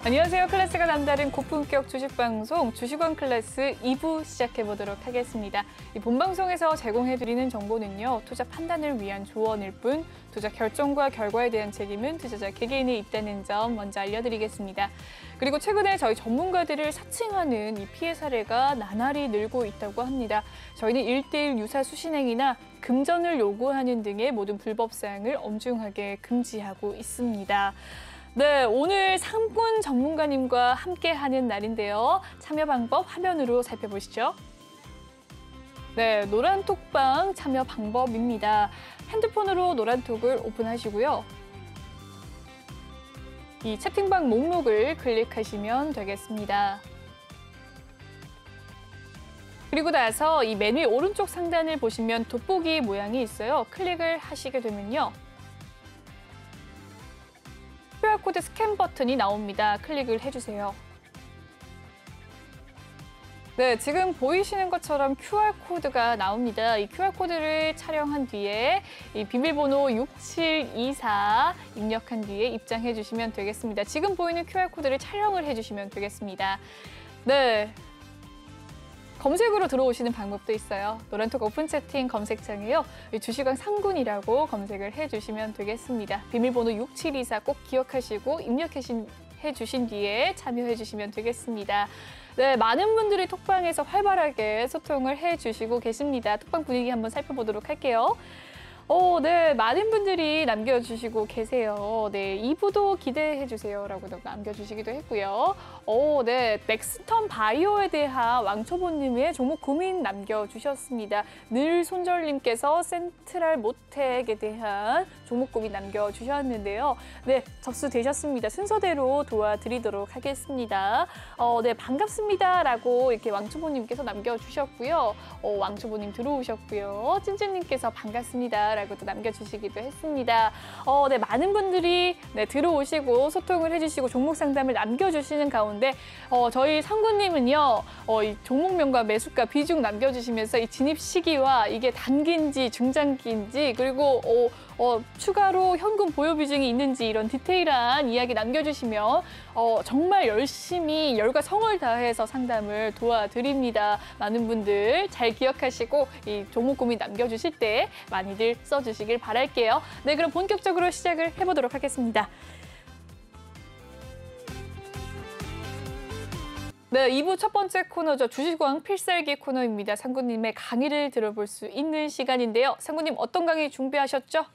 안녕하세요. 클래스가 남다른 고품격 주식방송 주식원 클래스 2부 시작해보도록 하겠습니다. 이 본방송에서 제공해드리는 정보는요. 투자 판단을 위한 조언일 뿐 투자 결정과 결과에 대한 책임은 투자자 개개인에 있다는 점 먼저 알려드리겠습니다. 그리고 최근에 저희 전문가들을 사칭하는 이 피해 사례가 나날이 늘고 있다고 합니다. 저희는 1:1 유사 수신행위나 금전을 요구하는 등의 모든 불법 사항을 엄중하게 금지하고 있습니다. 네, 오늘 상권 전문가님과 함께하는 날인데요. 참여 방법 화면으로 살펴보시죠. 네, 노란톡방 참여 방법입니다. 핸드폰으로 노란톡을 오픈하시고요. 이 채팅방 목록을 클릭하시면 되겠습니다. 그리고 나서 이 맨 위 오른쪽 상단을 보시면 돋보기 모양이 있어요. 클릭을 하시게 되면요. QR코드 스캔 버튼이 나옵니다. 클릭을 해주세요. 네, 지금 보이시는 것처럼 QR코드가 나옵니다. 이 QR코드를 촬영한 뒤에 이 비밀번호 6724 입력한 뒤에 입장해 주시면 되겠습니다. 지금 보이는 QR코드를 촬영을 해주시면 되겠습니다. 네. 검색으로 들어오시는 방법도 있어요. 노란톡 오픈 채팅 검색창에요. 주식왕 상군이라고 검색을 해주시면 되겠습니다. 비밀번호 6724 꼭 기억하시고 입력해 주신 뒤에 참여해 주시면 되겠습니다. 네, 많은 분들이 톡방에서 활발하게 소통을 해주시고 계십니다. 톡방 분위기 한번 살펴보도록 할게요. 네, 많은 분들이 남겨주시고 계세요. 네, 2부도 기대해주세요. 라고 남겨주시기도 했고요. 네, 넥스턴 바이오에 대한 왕초보님의 종목 고민 남겨주셨습니다. 늘 손절님께서 센트럴 모텍에 대한 종목 고민 남겨주셨는데요. 네, 접수되셨습니다. 순서대로 도와드리도록 하겠습니다. 네, 반갑습니다. 라고 이렇게 왕초보님께서 남겨주셨고요. 왕초보님 들어오셨고요. 찐찐님께서 반갑습니다. 라고 또 남겨주시기도 했습니다. 네, 많은 분들이 들어오시고 소통을 해주시고 종목 상담을 남겨주시는 가운데 저희 상구님은요, 이 종목명과 매수가 비중 남겨주시면서 이 진입 시기와 이게 단기인지 중장기인지 그리고 추가로 현금 보유 비중이 있는지 이런 디테일한 이야기 남겨주시면 정말 열심히 열과 성을 다해서 상담을 도와드립니다. 많은 분들 잘 기억하시고 이 종목 고민 남겨주실 때 많이들 써주시길 바랄게요. 네, 그럼 본격적으로 시작을 해보도록 하겠습니다. 네, 2부 첫 번째 코너죠. 주식왕 필살기 코너입니다. 상구님의 강의를 들어볼 수 있는 시간인데요. 상구님 어떤 강의 준비하셨죠?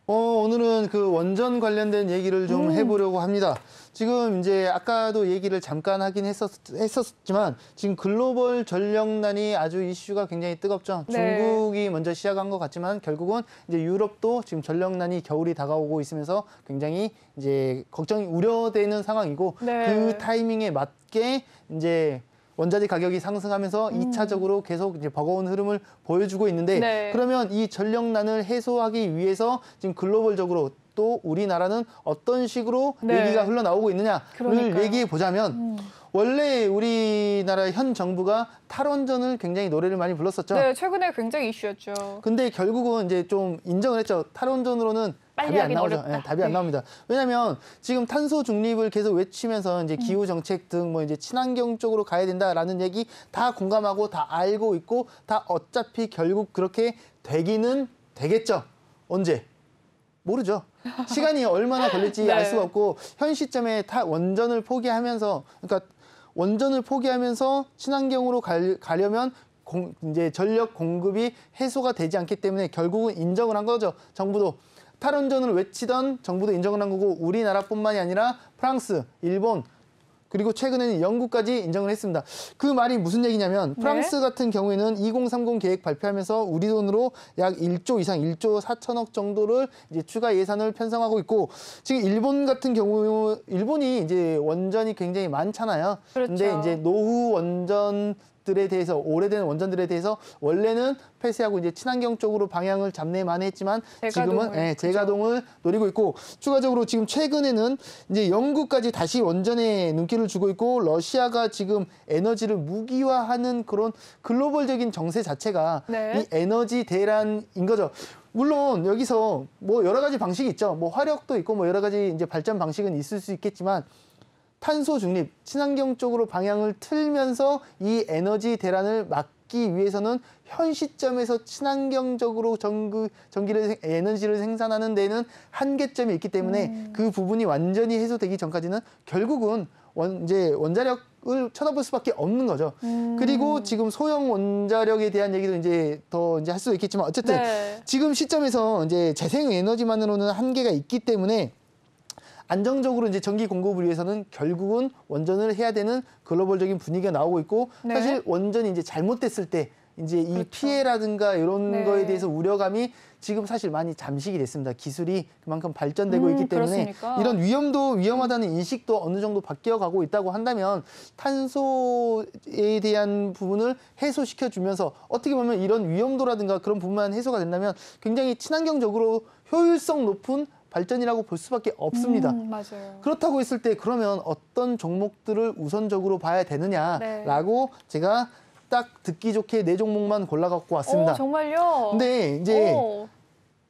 오늘은 그 원전 관련된 얘기를 좀 해보려고 합니다. 지금 이제 아까도 얘기를 잠깐 하긴 했었지만 지금 글로벌 전력난이 아주 이슈가 굉장히 뜨겁죠. 네. 중국이 먼저 시작한 것 같지만 결국은 이제 유럽도 지금 전력난이 겨울이 다가오고 있으면서 굉장히 이제 걱정이 우려되는 상황이고 네. 그 타이밍에 맞게 이제 원자재 가격이 상승하면서 2차적으로 계속 이제 버거운 흐름을 보여주고 있는데 네. 그러면 이 전력난을 해소하기 위해서 지금 글로벌적으로 또 우리나라는 어떤 식으로 네. 얘기가 흘러나오고 있느냐를 그러니까요. 얘기해 보자면 원래 우리나라 현 정부가 탈원전을 굉장히 노래를 많이 불렀었죠. 네, 최근에 굉장히 이슈였죠. 근데 결국은 이제 좀 인정을 했죠. 탈원전으로는 빨리 답이 안 하긴 나오죠. 어렵다. 네, 답이 안 나옵니다. 왜냐하면 지금 탄소 중립을 계속 외치면서 이제 기후 정책 등 뭐 이제 친환경 쪽으로 가야 된다라는 얘기 다 공감하고 다 알고 있고 다 어차피 결국 그렇게 되기는 되겠죠. 언제? 모르죠. 시간이 얼마나 걸릴지 네. 알 수가 없고 현 시점에 원전을 포기하면서 그러니까 원전을 포기하면서 친환경으로 가려면 이제 전력 공급이 해소가 되지 않기 때문에 결국은 인정을 한 거죠. 정부도. 탈원전을 외치던 정부도 인정을 한 거고 우리나라뿐만이 아니라 프랑스, 일본, 그리고 최근에는 영국까지 인정을 했습니다. 그 말이 무슨 얘기냐면 프랑스 같은 경우에는 2030 계획 발표하면서 우리 돈으로 약 1조 이상, 1조 4천억 정도를 이제 추가 예산을 편성하고 있고 지금 일본 같은 경우 일본이 이제 원전이 굉장히 많잖아요. 그렇죠. 근데 이제 노후 원전들에 대해서 오래된 원전들에 대해서 원래는 폐쇄하고 이제 친환경 쪽으로 방향을 잡네만 했지만 지금은 재가동을 노리고 있고 추가적으로 지금 최근에는 이제 영국까지 다시 원전에 눈길을 주고 있고 러시아가 지금 에너지를 무기화하는 그런 글로벌적인 정세 자체가 네. 이 에너지 대란인 거죠. 물론 여기서 뭐 여러 가지 방식이 있죠. 뭐 화력도 있고 뭐 여러 가지 이제 발전 방식은 있을 수 있겠지만 탄소 중립, 친환경 쪽으로 방향을 틀면서 이 에너지 대란을 막기 위해서는 현 시점에서 친환경적으로 에너지를 생산하는 데는 한계점이 있기 때문에 그 부분이 완전히 해소되기 전까지는 결국은 이제 원자력을 쳐다볼 수밖에 없는 거죠. 그리고 지금 소형 원자력에 대한 얘기도 이제 더 이제 할 수도 있겠지만 어쨌든 네. 지금 시점에서 이제 재생에너지만으로는 한계가 있기 때문에 안정적으로 이제 전기 공급을 위해서는 결국은 원전을 해야 되는 글로벌적인 분위기가 나오고 있고 네. 사실 원전이 이제 잘못됐을 때 이제 이 그렇죠. 피해라든가 이런 네. 거에 대해서 우려감이 지금 사실 많이 잠식이 됐습니다. 기술이 그만큼 발전되고 있기 때문에 그렇습니까? 이런 위험도 위험하다는 인식도 어느 정도 바뀌어가고 있다고 한다면 탄소에 대한 부분을 해소시켜 주면서 어떻게 보면 이런 위험도라든가 그런 부분만 해소가 된다면 굉장히 친환경적으로 효율성 높은 발전이라고 볼 수밖에 없습니다. 맞아요. 그렇다고 했을 때 그러면 어떤 종목들을 우선적으로 봐야 되느냐라고 제가 딱 듣기 좋게 4종목만 골라갖고 왔습니다. 정말요? 근데 이제 오.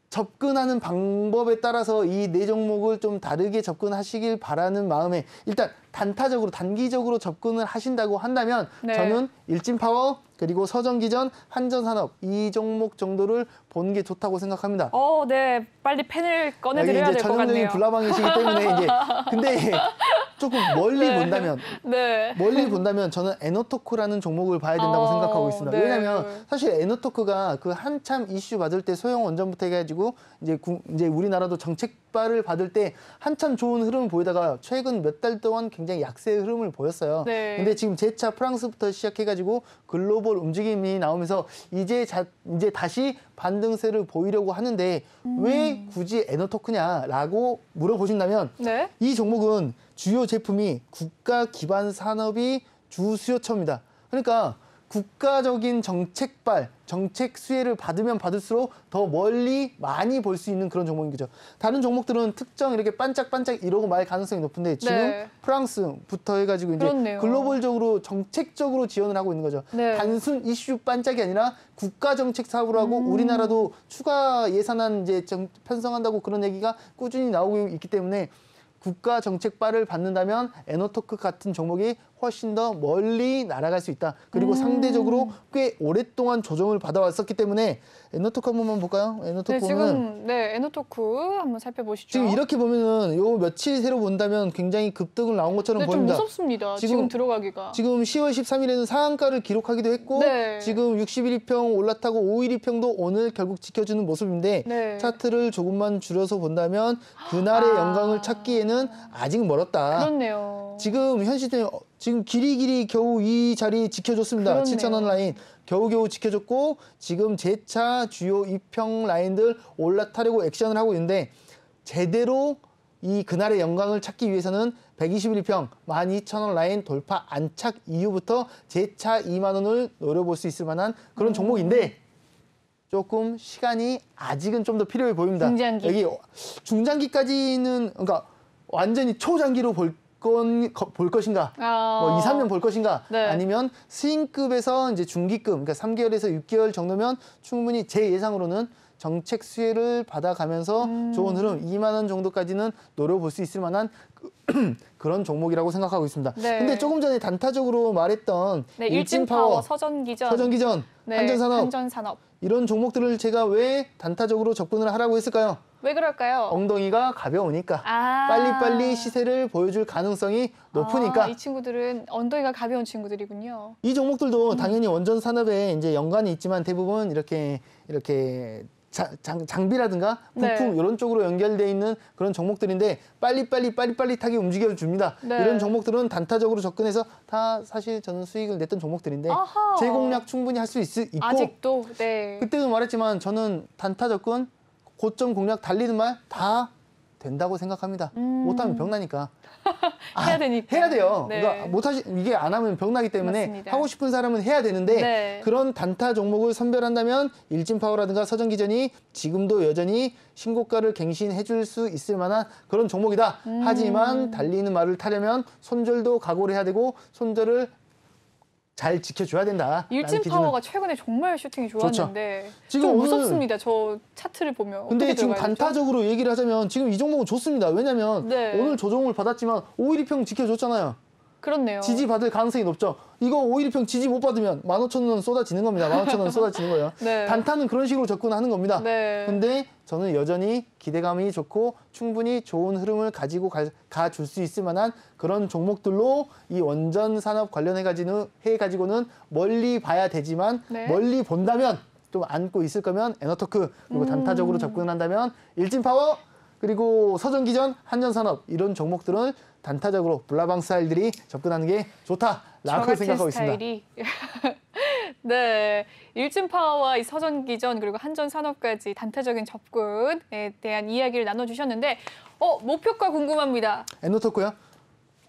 접근하는 방법에 따라서 이 4종목을 좀 다르게 접근하시길 바라는 마음에 일단 단타적으로 단기적으로 접근을 하신다고 한다면 네. 저는 일진파워 그리고 서전기전, 한전산업 이 종목 정도를 보는 게 좋다고 생각합니다. 네. 빨리 펜을 꺼내드려야 여기 될 이제 것 전형적인 같네요. 불나방이시기 때문에 이제 근데 조금 멀리 네. 본다면 네. 멀리 본다면 저는 에너토크라는 종목을 봐야 된다고 생각하고 있습니다. 네. 왜냐하면 사실 에너토크가 그 한참 이슈 받을 때 소형 원전부터 해가지고 이제 우리나라도 정책발을 받을 때 한참 좋은 흐름을 보이다가 최근 몇 달 동안 굉장히 약세의 흐름을 보였어요. 네. 근데 지금 재차 프랑스부터 시작해가지고 글로벌 움직임이 나오면서 이제 다시 반등세를 보이려고 하는데 왜 굳이 에너토크냐라고 물어보신다면 네. 이 종목은 주요 제품이 국가 기반 산업이 주 수요처입니다. 그러니까 국가적인 정책 수혜를 받으면 받을수록 더 멀리 많이 볼 수 있는 그런 종목인 거죠. 다른 종목들은 특정 이렇게 반짝반짝 이러고 말 가능성이 높은데 지금 네. 프랑스부터 해가지고 이제 그렇네요. 글로벌적으로 정책적으로 지원을 하고 있는 거죠. 네. 단순 이슈 반짝이 아니라 국가 정책 사업을 하고 우리나라도 추가 예산안 이제 편성한다고 그런 얘기가 꾸준히 나오고 있기 때문에 국가 정책발을 받는다면 에너토크 같은 종목이 훨씬 더 멀리 날아갈 수 있다. 그리고 상대적으로 꽤 오랫동안 조정을 받아왔었기 때문에 에너토크 한 번만 볼까요? 에너토크 네, 보면 지금 에너토크 한번 살펴보시죠. 지금 이렇게 보면은 요 며칠 새로 본다면 굉장히 급등을 나온 것처럼 네, 좀 보입니다. 무섭습니다. 지금 들어가기가. 지금 10월 13일에는 상한가를 기록하기도 했고 네. 지금 61평 올라타고 512평도 오늘 결국 지켜주는 모습인데 네. 차트를 조금만 줄여서 본다면 그날의 영광을 찾기에는 아직 멀었다. 그렇네요. 지금 현 시점에 지금 길이길이 겨우 이 자리 지켜줬습니다. 그렇네요. 7,000원 라인 겨우겨우 지켜줬고 지금 재차 주요 2평 라인들 올라타려고 액션을 하고 있는데 제대로 이 그날의 영광을 찾기 위해서는 121평 12,000원 라인 돌파 안착 이후부터 재차 2만 원을 노려볼 수 있을 만한 그런 종목인데 조금 시간이 아직은 좀 더 필요해 보입니다. 중장기. 여기 중장기까지는 그러니까 완전히 초장기로 볼 것인가, 뭐 2, 3년 볼 것인가, 네. 아니면 스윙급에서 이제 중기급, 그러니까 3개월에서 6개월 정도면 충분히 제 예상으로는 정책 수혜를 받아가면서 좋은 흐름 2만 원 정도까지는 노려볼 수 있을 만한 그런 종목이라고 생각하고 있습니다. 네. 근데 조금 전에 단타적으로 말했던 네, 일진파워, 서전기전, 네, 한전산업 이런 종목들을 제가 왜 단타적으로 접근을 하라고 했을까요? 왜 그럴까요? 엉덩이가 가벼우니까 빨리빨리 시세를 보여줄 가능성이 높으니까 이 친구들은 엉덩이가 가벼운 친구들이군요. 이 종목들도 당연히 원전 산업에 이제 연관이 있지만 대부분 이렇게 장비라든가 부품 네. 이런 쪽으로 연결돼 있는 그런 종목들인데 빨리빨리타게 움직여 줍니다. 네. 이런 종목들은 단타적으로 접근해서 다 사실 저는 수익을 냈던 종목들인데 아하. 재공략 충분히 할 수 있고 아직도 네. 그때도 말했지만 저는 단타 접근 고점 공략 달리는 말 다 된다고 생각합니다. 못하면 병나니까. 해야 되니까. 해야 돼요. 네. 그러니까 이게 안 하면 병나기 때문에 맞습니다. 하고 싶은 사람은 해야 되는데 네. 그런 단타 종목을 선별한다면 일진파워라든가 서전기전이 지금도 여전히 신고가를 갱신해 줄 수 있을 만한 그런 종목이다. 하지만 달리는 말을 타려면 손절도 각오를 해야 되고 손절을 잘 지켜줘야 된다. 일진 파워가 최근에 정말 슈팅이 좋았는데 그렇죠. 지금 좀 오늘, 무섭습니다. 저 차트를 보면. 근데 어떻게 지금 들어가야 되죠? 단타적으로 얘기를 하자면 지금 이 종목은 좋습니다. 왜냐면 네. 오늘 조종을 받았지만 512평 지켜줬잖아요. 그렇네요. 지지 받을 가능성이 높죠. 이거 512평 지지 못 받으면 15,000원 쏟아지는 겁니다. 15,000원 쏟아지는 거예요. 네. 단타는 그런 식으로 접근하는 겁니다. 네. 근데 저는 여전히 기대감이 좋고 충분히 좋은 흐름을 가지고 가줄 수 있을 만한 그런 종목들로 이 원전 산업 관련해가지고는 멀리 봐야 되지만 네. 멀리 본다면 좀 안고 있을 거면 에너토크 그리고 단타적으로 접근한다면 일진파워 그리고 서전기전, 한전산업 이런 종목들은 단타적으로 블라방 스타일들이 접근하는 게 좋다라고 생각하고 스타일이. 있습니다. 네, 일진파워와 이 서전기전 그리고 한전산업까지 단타적인 접근에 대한 이야기를 나눠주셨는데 목표가 궁금합니다. 에너토크요?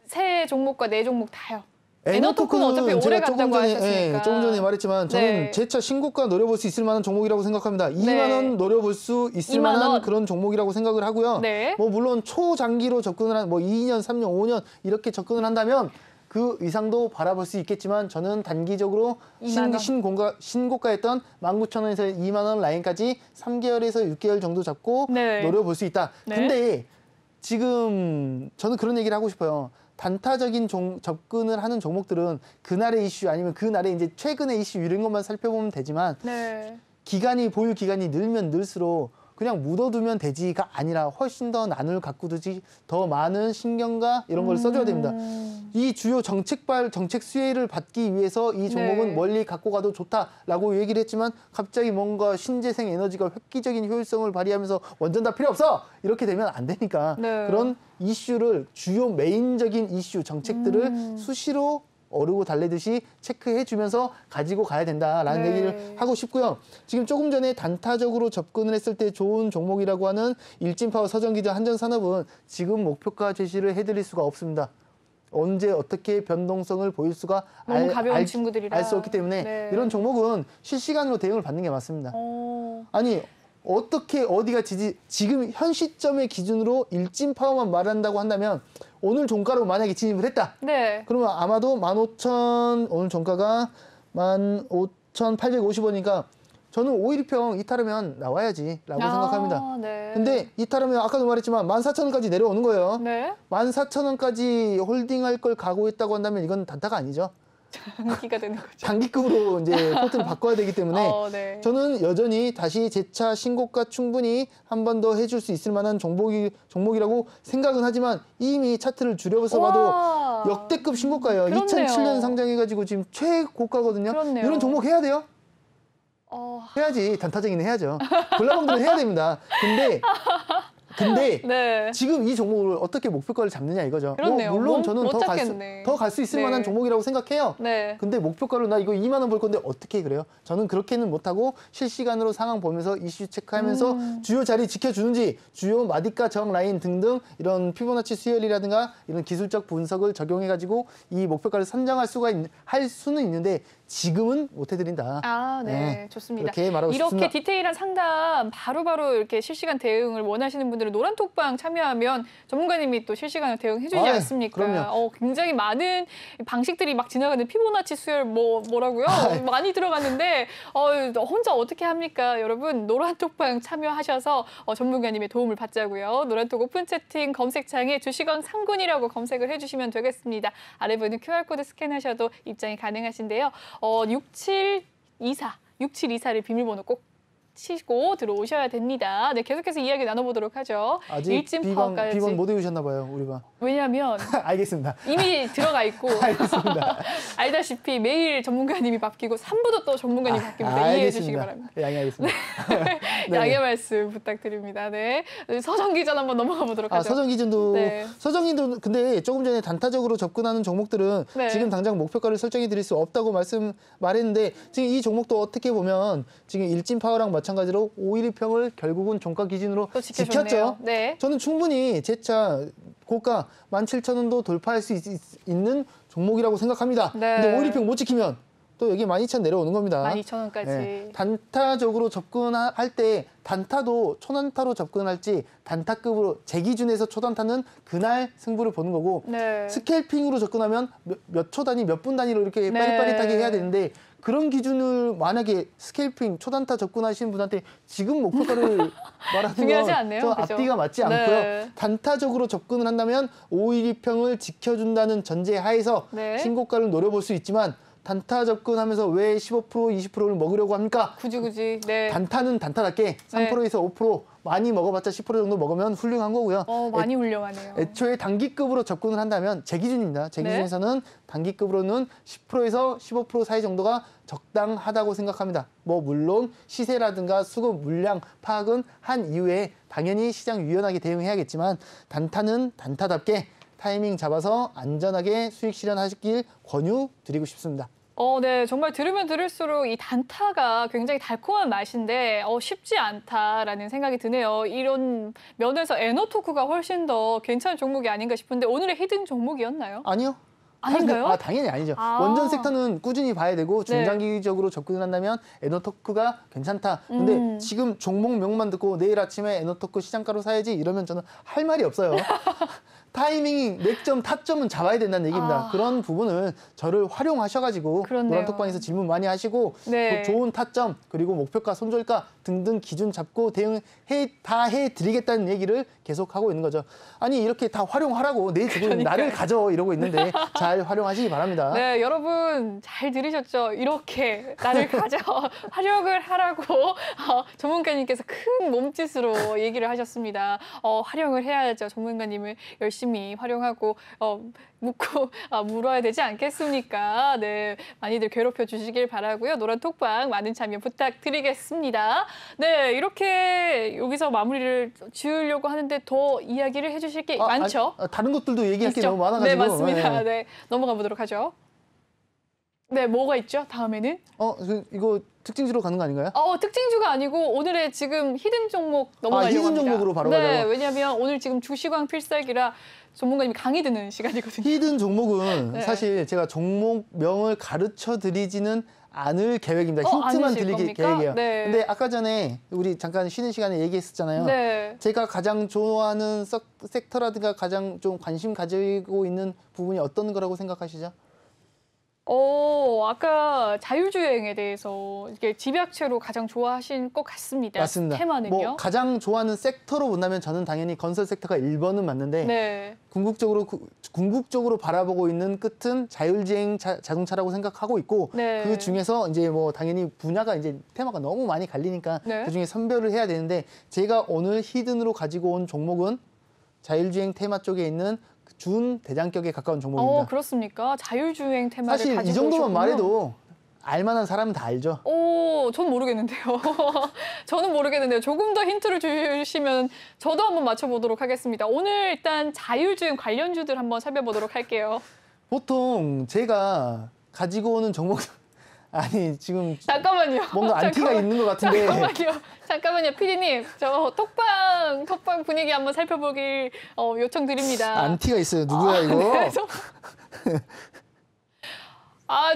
세 종목과 네 종목 다요. 에너토크는 어차피 오래 간다고 하셨으니까. 조금 전에 말했지만 저는 네. 재차 신고가 노려볼 수 있을 만한 종목이라고 생각합니다. 2만 원 노려볼 수 있을 2만 만한 원. 그런 종목이라고 생각을 하고요. 네. 뭐 물론 초장기로 접근을 한 뭐 2년, 3년, 5년 이렇게 접근을 한다면 그 이상도 바라볼 수 있겠지만 저는 단기적으로 2만 원. 신고가였던 19,000원에서 2만 원 라인까지 3개월에서 6개월 정도 잡고 네. 노려볼 수 있다. 네. 근데 지금 저는 그런 얘기를 하고 싶어요. 단타적인 접근을 하는 종목들은 그날의 이슈 아니면 그날의 이제 최근의 이슈 이런 것만 살펴보면 되지만 네. 보유 기간이 늘면 늘수록 그냥 묻어두면 되지가 아니라 훨씬 더 난을 갖고 두지 더 많은 신경과 이런 걸 써줘야 됩니다. 이 주요 정책 수혜를 받기 위해서 이 종목은 네. 멀리 갖고 가도 좋다라고 얘기를 했지만 갑자기 뭔가 신재생 에너지가 획기적인 효율성을 발휘하면서 원전 다 필요 없어 이렇게 되면 안 되니까 네. 그런 이슈를 주요 메인적인 이슈 정책들을 수시로 어르고 달래듯이 체크해주면서 가지고 가야 된다라는 네. 얘기를 하고 싶고요. 지금 조금 전에 단타적으로 접근을 했을 때 좋은 종목이라고 하는 일진파워, 서전기전, 한전산업은 지금 목표가 제시를 해드릴 수가 없습니다. 언제 어떻게 변동성을 보일 수가 너무 가벼운 친구들이라 알 수 없기 때문에 네. 이런 종목은 실시간으로 대응을 받는 게 맞습니다. 아니 어떻게 어디가 지금 현 시점의 기준으로 일진파워만 말한다고 한다면 오늘 종가로 만약에 진입을 했다. 네. 그러면 아마도 15,000 오늘 종가가 15,850원이니까 저는 512평 이탈하면 나와야지라고 생각합니다. 네. 근데 이탈하면 아까도 말했지만 14,000원까지 내려오는 거예요. 네. 14,000원까지 홀딩할 걸 각오했다고 한다면 이건 단타가 아니죠. 장기가 되는 거죠. 단기급으로 이제 포트를 바꿔야 되기 때문에 네. 저는 여전히 다시 재차 신고가 충분히 한 번 더 해줄 수 있을 만한 종목이라고 생각은 하지만 이미 차트를 줄여서 봐도 역대급 신고가예요. 그렇네요. 2007년 상장해가지고 지금 최고가거든요. 그렇네요. 이런 종목 해야 돼요? 해야지. 단타적인 해야죠. 골라방들은 해야 됩니다. 근데 네. 지금 이 종목을 어떻게 목표가를 잡느냐 이거죠. 그렇네요. 물론 저는 못 더 잡겠네. 갈 수 있을 네. 만한 종목이라고 생각해요. 네. 근데 목표가로 나 이거 2만 원 벌 건데 어떻게 그래요? 저는 그렇게는 못하고 실시간으로 상황 보면서 이슈 체크하면서 주요 자리 지켜주는지 주요 마디가 저항 라인 등등 이런 피보나치 수열이라든가 이런 기술적 분석을 적용해가지고 이 목표가를 선정할 할 수는 있는데 지금은 못 해드린다. 네. 좋습니다. 그렇게 말하고 이렇게 싶습니다. 디테일한 상담 바로바로 이렇게 실시간 대응을 원하시는 분들은 노란톡방 참여하면 전문가님이 또 실시간으로 대응해 주지 않습니까? 그럼요. 굉장히 많은 방식들이 막 지나가는 피보나치 수열 뭐라고요? 많이 들어갔는데 혼자 어떻게 합니까? 여러분 노란톡방 참여하셔서 전문가님의 도움을 받자고요. 노란톡 오픈 채팅 검색창에 주식왕 상군이라고 검색을 해주시면 되겠습니다. 아래 보이는 QR코드 스캔하셔도 입장이 가능하신데요. 6724를 비밀번호 꼭 치고 들어오셔야 됩니다. 네, 계속해서 이야기 나눠보도록 하죠. 아직 일진파워까지. 비번 못 외우셨나 봐요, 우리 반. 왜냐하면 알겠습니다. 이미 들어가 있고 알겠습니다. 알다시피 매일 전문가님이 바뀌고 3부도 또 전문가님이 바뀝니다. 이해해 주시기 바랍니다. 양해하겠습니다. 양해 말씀 부탁드립니다. 네, 서전기전 한번 넘어가 보도록 하죠. 서전기전도 서전기전도 근데 조금 전에 단타적으로 접근하는 종목들은 지금 당장 목표가를 설정해 드릴 수 없다고 말했는데 지금 이 종목도 어떻게 보면 지금 일진파워랑 마찬가지로 512평을 결국은 종가 기준으로 지켰죠. 네. 저는 충분히 재차 고가 17,000원도 돌파할 수 있는 종목이라고 생각합니다. 네. 근데 512평 못 지키면 또 여기 12,000 내려오는 겁니다. 12,000원까지. 단타적으로 접근할 때 단타도 초단타로 접근할지 단타급으로 제 기준에서 초단타는 그날 승부를 보는 거고 네. 스캘핑으로 접근하면 몇 초 단위, 몇 분 단위로 이렇게 네. 빠릿빠릿하게 해야 되는데 그런 기준을 만약에 스캘핑 초단타 접근하시는 분한테 지금 목표가를 말하는 중요하지 건 않네요. 좀 그죠? 앞뒤가 맞지 않고요. 네. 단타적으로 접근을 한다면 512평을 지켜준다는 전제 하에서 네. 신고가를 노려볼 수 있지만 단타 접근하면서 왜 15%, 20%를 먹으려고 합니까? 굳이. 네. 단타는 단타답게 3%에서 5% 많이 먹어봤자 10% 정도 먹으면 훌륭한 거고요. 많이 훌륭하네요. 애초에 단기급으로 접근을 한다면 제 기준입니다. 제 네. 기준에서는 단기급으로는 10%에서 15% 사이 정도가 적당하다고 생각합니다. 뭐 물론 시세라든가 수급 물량 파악은 한 이후에 당연히 시장 유연하게 대응해야겠지만 단타는 단타답게 타이밍 잡아서 안전하게 수익 실현하시길 권유드리고 싶습니다. 네. 정말 들으면 들을수록 이 단타가 굉장히 달콤한 맛인데 쉽지 않다라는 생각이 드네요. 이런 면에서 에너토크가 훨씬 더 괜찮은 종목이 아닌가 싶은데 오늘의 히든 종목이었나요? 아니요. 아닌가요? 당연히 아니죠. 원전 섹터는 꾸준히 봐야 되고 네. 중장기적으로 접근을 한다면 에너토크가 괜찮다. 근데 지금 종목명만 듣고 내일 아침에 에너토크 시장가로 사야지 이러면 저는 할 말이 없어요. 타이밍이 맥점, 타점은 잡아야 된다는 얘기입니다. 그런 부분을 저를 활용하셔가지고 그렇네요. 노란톡방에서 질문 많이 하시고 네. 좋은 타점 그리고 목표가, 손절가 등등 기준 잡고 다 해드리겠다는 얘기를 계속하고 있는 거죠. 아니 이렇게 다 활용하라고 내 지금 나를 가져 이러고 있는데 잘 활용하시기 바랍니다. 네, 여러분 잘 들으셨죠? 이렇게 나를 가져 활용을 하라고 전문가님께서 큰 몸짓으로 얘기를 하셨습니다. 활용을 해야죠. 전문가님을 열심히 활용하고 물어야 되지 않겠습니까? 네, 많이들 괴롭혀 주시길 바라고요. 노란 톡방 많은 참여 부탁드리겠습니다. 네, 이렇게 여기서 마무리를 지으려고 하는데 더 이야기를 해주실 게 많죠? 다른 것들도 얘기할 게 있죠? 너무 많아가지고. 네, 맞습니다. 네, 넘어가 보도록 하죠. 네, 뭐가 있죠? 다음에는? 이거 특징주로 가는 거 아닌가요? 특징주가 아니고 오늘의 지금 히든 종목 넘어가려고 히든 합니다. 종목으로 바로 네, 가자고. 왜냐하면 오늘 지금 주시광 필살기라 전문가님이 강의 듣는 시간이거든요. 히든 종목은 네. 사실 제가 종목명을 가르쳐 드리지는 않을 계획입니다. 힌트만 아니실 드릴 겁니까? 계획이에요. 네. 근데 아까 전에 우리 잠깐 쉬는 시간에 얘기했었잖아요. 네. 제가 가장 좋아하는 섹터라든가 가장 좀 관심 가지고 있는 부분이 어떤 거라고 생각하시죠? 아까 자율주행에 대해서 이게 집약체로 가장 좋아하신 것 같습니다. 맞습니다. 테마는요? 뭐 가장 좋아하는 섹터로 본다면 저는 당연히 건설 섹터가 1번은 맞는데 네. 궁극적으로 바라보고 있는 끝은 자율주행 자동차라고 생각하고 있고 네. 그 중에서 이제 뭐 당연히 분야가 이제 테마가 너무 많이 갈리니까 네. 그 중에 선별을 해야 되는데 제가 오늘 히든으로 가지고 온 종목은 자율주행 테마 쪽에 있는 준 대장격에 가까운 종목입니다. 그렇습니까? 자율주행 테마를 사실 가지고 이 정도만 오셨군요. 말해도 알만한 사람은 다 알죠. 전 모르겠는데요. 저는 모르겠는데요. 조금 더 힌트를 주시면 저도 한번 맞춰보도록 하겠습니다. 오늘 일단 자율주행 관련주들 한번 살펴보도록 할게요. 보통 제가 가지고 오는 종목 아니 지금 잠깐만요. 뭔가 안티가 있는 것 같은데 잠깐만요. PD님, 저 톡방 분위기 한번 살펴보길 요청드립니다. 안티가 있어요. 누구야 이거? 네,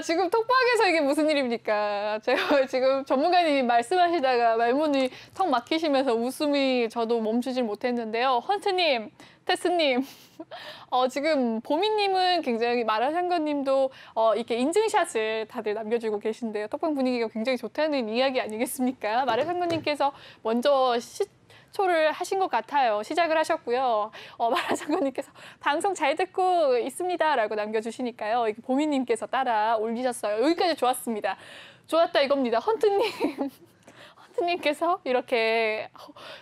지금 톡방에서 이게 무슨 일입니까? 제가 지금 전문가님이 말씀하시다가 말문이 턱 막히시면서 웃음이 저도 멈추질 못했는데요. 헌트님, 테스님, 지금 보미님은 굉장히 마라샹궈님도 이렇게 인증샷을 다들 남겨주고 계신데요. 톡방 분위기가 굉장히 좋다는 이야기 아니겠습니까? 마라샹궈님께서 먼저 초를 하신 것 같아요. 시작을 하셨고요. 마라샹궈님께서 방송 잘 듣고 있습니다라고 남겨주시니까요. 이렇게 보미님께서 따라 올리셨어요. 여기까지 좋았습니다. 좋았다 이겁니다. 헌트님께서 이렇게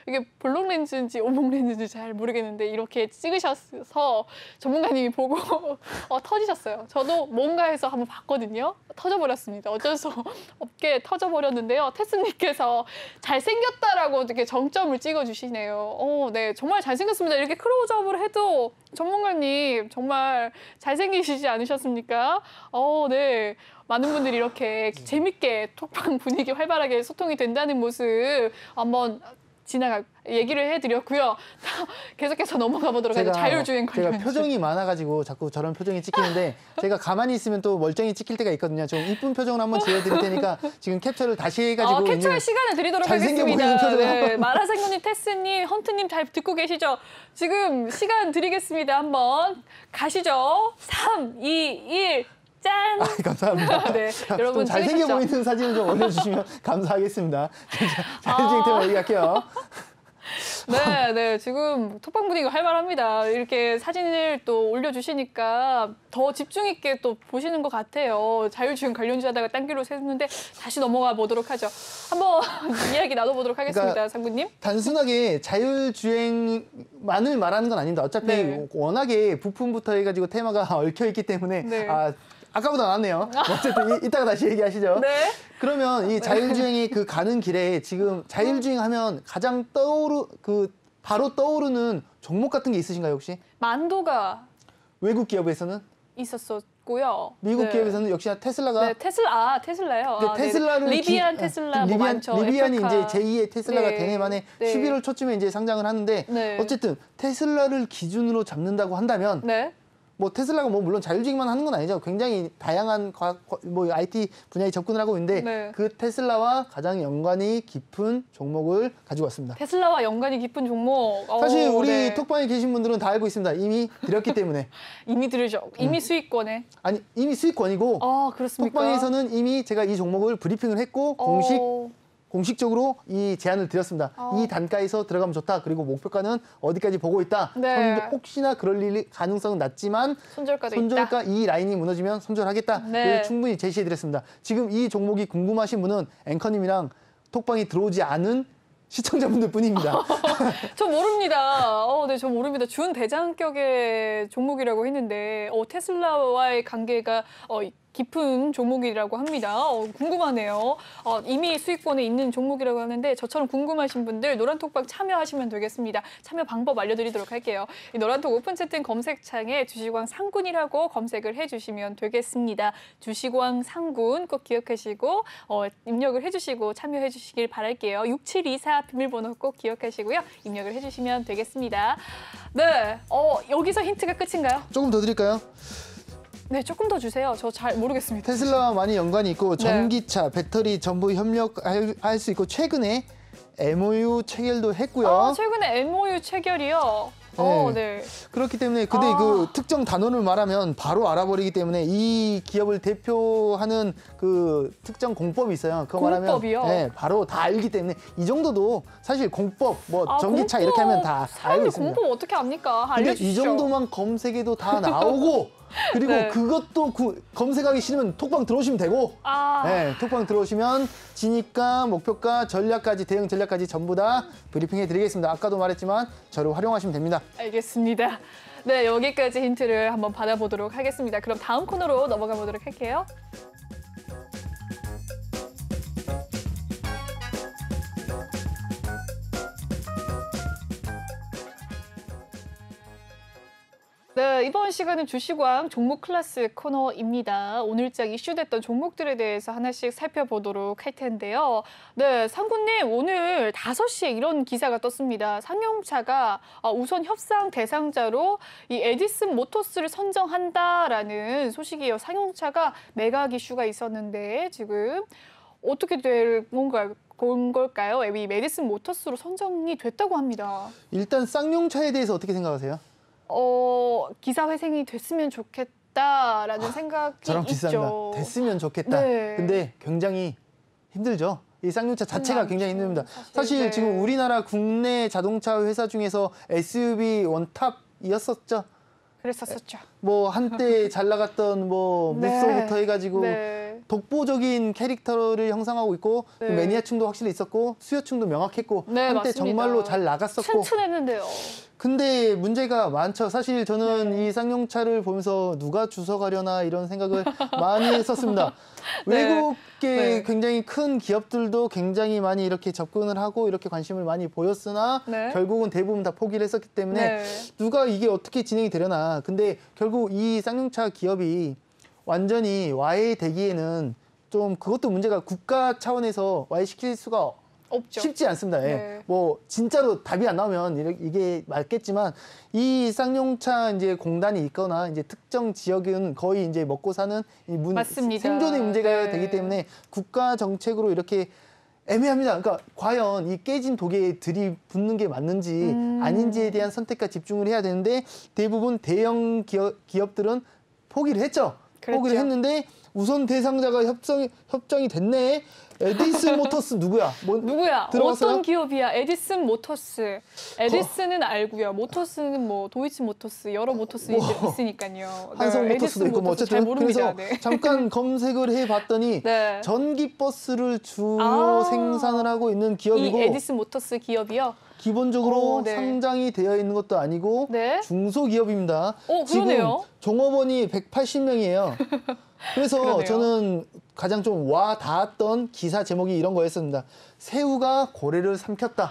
이게 볼록 렌즈인지 오목 렌즈인지 잘 모르겠는데 이렇게 찍으셔서 전문가님이 보고 터지셨어요. 저도 뭔가 해서 한번 봤거든요. 터져버렸습니다. 어쩔 수 없게 터져버렸는데요. 테스님께서 잘생겼다라고 이렇게 정점을 찍어주시네요. 네, 정말 잘생겼습니다. 이렇게 클로즈업을 해도 전문가님 정말 잘생기시지 않으셨습니까? 네. 많은 분들이 이렇게 재밌게 톡방 분위기 활발하게 소통이 된다는 모습 한번 얘기를 해드렸고요. 계속해서 넘어가 보도록 하죠. 자율주행 관련. 제가 표정이 많아가지고 자꾸 저런 표정이 찍히는데 제가 가만히 있으면 또 멀쩡히 찍힐 때가 있거든요. 좀 이쁜 표정을 한번 지어드릴 테니까 지금 캡처를 다시 해가지고 캡처할 시간을 드리도록 잘생겨 하겠습니다. 보이는 표정 네, 마라상구님, 테스님, 헌트님 잘 듣고 계시죠? 지금 시간 드리겠습니다. 한번 가시죠. 3, 2, 1. 짠! 감사합니다. 네, 여러분 잘생겨 찍으셨죠? 보이는 사진을 좀 올려주시면 감사하겠습니다. 자율주행 테마 얘기할게요. 네, 지금 톡방 분위기가 활발합니다. 이렇게 사진을 또 올려주시니까 더 집중 있게 또 보시는 것 같아요. 자율주행 관련주하다가 딴 길로 샜는데 다시 넘어가 보도록 하죠. 한번 이야기 나눠보도록 하겠습니다, 그러니까 상구님. 단순하게 자율주행만을 말하는 건 아닙니다. 어차피 네. 워낙에 부품부터 해가지고 테마가 얽혀있기 때문에 네. 아까보다 낫네요. 어쨌든 이따가 다시 얘기하시죠. 네. 그러면 이 자율주행이 그 가는 길에 지금 자율주행하면 가장 바로 떠오르는 종목 같은 게 있으신가요, 혹시? 만도가 외국 기업에서는? 있었었고요. 미국 네. 기업에서는 역시나 테슬라가 네, 테슬라요. 근데 테슬라를 리비안 테슬라 뭐 많죠. 리비안이 애플카. 이제 제2의 테슬라가 네. 되네만에 네. 11월 초쯤에 이제 상장을 하는데 네. 어쨌든 테슬라를 기준으로 잡는다고 한다면 네. 뭐 테슬라가 뭐 물론 자율주행만 하는 건 아니죠. 굉장히 다양한 뭐 IT 분야에 접근을 하고 있는데 네. 그 테슬라와 가장 연관이 깊은 종목을 가지고 왔습니다. 테슬라와 연관이 깊은 종목. 사실 우리 네. 톡방에 계신 분들은 다 알고 있습니다. 이미 드렸기 때문에. 이미 들으죠. 이미 수익권에. 아니 이미 수익권이고 그렇습니까? 톡방에서는 이미 제가 이 종목을 브리핑을 했고 공식적으로 이 제안을 드렸습니다. 이 단가에서 들어가면 좋다. 그리고 목표가는 어디까지 보고 있다. 네. 혹시나 그럴 일 가능성은 낮지만 손절가도 손절가 있다. 이 라인이 무너지면 손절하겠다. 네. 충분히 제시해드렸습니다. 지금 이 종목이 궁금하신 분은 앵커님이랑 톡방이 들어오지 않은 시청자분들 뿐입니다. 저 모릅니다. 네, 저 모릅니다. 준 대장격의 종목이라고 했는데 테슬라와의 관계가 깊은 종목이라고 합니다. 궁금하네요. 이미 수익권에 있는 종목이라고 하는데 저처럼 궁금하신 분들 노란톡방 참여하시면 되겠습니다. 참여 방법 알려드리도록 할게요. 이 노란톡 오픈 채팅 검색창에 주식왕 상군이라고 검색을 해주시면 되겠습니다. 주식왕 상군 꼭 기억하시고 입력을 해주시고 참여해주시길 바랄게요. 6724 비밀번호 꼭 기억하시고요. 입력을 해주시면 되겠습니다. 네, 여기서 힌트가 끝인가요? 조금 더 드릴까요? 네, 조금 더 주세요. 저 잘 모르겠습니다. 테슬라와 많이 연관이 있고 네. 전기차, 배터리 전부 협력할 수 있고 최근에 MOU 체결도 했고요. 최근에 MOU 체결이요? 네. 그렇기 때문에 근데 그 특정 단어를 말하면 바로 알아버리기 때문에 이 기업을 대표하는 그 특정 공법이 있어요. 그거 공법이요? 말하면 네, 바로 다 알기 때문에 이 정도도 사실 공법, 뭐 전기차 공법, 이렇게 하면 다 알고 사람들 있습니다. 공법 어떻게 압니까? 근데 알려주시죠. 이 정도만 검색해도 다 나오고 그리고 네. 그것도 검색하기 싫으면 톡방 들어오시면 되고 네, 톡방 들어오시면 진입가, 목표가, 전략까지 대응 전략까지 전부 다 브리핑해 드리겠습니다. 아까도 말했지만 저를 활용하시면 됩니다. 알겠습니다. 네, 여기까지 힌트를 한번 받아보도록 하겠습니다. 그럼 다음 코너로 넘어가 보도록 할게요. 네, 이번 시간은 주식왕 종목 클래스 코너입니다. 오늘장 이슈됐던 종목들에 대해서 하나씩 살펴보도록 할 텐데요. 네, 상구님 오늘 5시에 이런 기사가 떴습니다. 상용차가 우선 협상 대상자로 이 에디슨 모터스를 선정한다라는 소식이에요. 상용차가 매각 이슈가 있었는데 지금 어떻게 될 걸까요? 이 에디슨 모터스로 선정이 됐다고 합니다. 일단 쌍용차에 대해서 어떻게 생각하세요? 기사 회생이 됐으면 좋겠다라는 생각이 저랑 있죠. 비슷합니다. 됐으면 좋겠다. 네. 근데 굉장히 힘들죠. 이 쌍용차 자체가 굉장히 힘듭니다. 사실 네. 지금 우리나라 국내 자동차 회사 중에서 SUV 원탑이었었죠. 그랬었죠. 뭐 한때 잘 나갔던 뭐 무쏘부터 해가지고 네. 독보적인 캐릭터를 형성하고 있고 네. 매니아층도 확실히 있었고 수요층도 명확했고 네, 한때 맞습니다. 정말로 잘 나갔었고 튼튼했는데요. 근데 문제가 많죠. 사실 저는 이 쌍용차를 보면서 누가 주워가려나 이런 생각을 많이 했었습니다. 네. 외국계 네. 굉장히 큰 기업들도 굉장히 많이 이렇게 접근을 하고 이렇게 관심을 많이 보였으나 네. 결국은 대부분 다 포기를 했었기 때문에 네. 누가 이게 어떻게 진행이 되려나. 근데 결국 이 쌍용차 기업이 완전히 와해되기에는 좀 그것도 문제가 국가 차원에서 와해시킬 수가 없죠. 쉽지 않습니다. 예. 네. 뭐 진짜로 답이 안 나오면 이게 맞겠지만 이 쌍용차 이제 공단이 있거나 이제 특정 지역은 거의 이제 먹고 사는 맞습니다. 생존의 문제가 네. 되기 때문에 국가 정책으로 이렇게 애매합니다. 그러니까 과연 이 깨진 독에 들이붓는 게 맞는지 아닌지에 대한 선택과 집중을 해야 되는데 대부분 대형 기업들은 포기를 했죠. 그랬죠. 포기를 했는데 우선 대상자가 협정이 됐네. 에디슨 모터스 누구야? 누구야? 들어봤어요? 어떤 기업이야? 에디슨 모터스. 에디슨은 알고요. 모터스는 뭐 도이치 모터스 여러 모터스 있으니까요. 한성 네, 모터스도 에디슨 있고 뭐 모터스 어쨌든 잘 모릅니다. 그래서 네. 잠깐 검색을 해봤더니 네. 전기 버스를 주로 아. 생산을 하고 있는 기업이고 이 에디슨 모터스 기업이요? 기본적으로 네. 상장이 되어 있는 것도 아니고 네. 중소기업입니다. 그러네요. 지금 종업원이 180명이에요. 그래서 그러네요. 저는 가장 좀 와 닿았던 기사 제목이 이런 거였습니다. 새우가 고래를 삼켰다.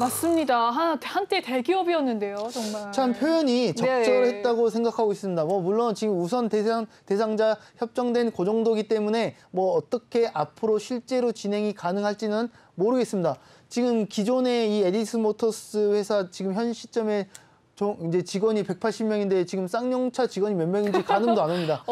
맞습니다. 한때 대기업이었는데요, 정말. 참 표현이 네. 적절했다고 생각하고 있습니다. 뭐 물론 지금 우선 대상자 협정된 그 정도기 때문에 뭐 어떻게 앞으로 실제로 진행이 가능할지는 모르겠습니다. 지금 기존의 이 에디슨 모터스 회사 지금 현 시점에 이제 직원이 180명인데 지금 쌍용차 직원이 몇 명인지 가늠도 안 옵니다.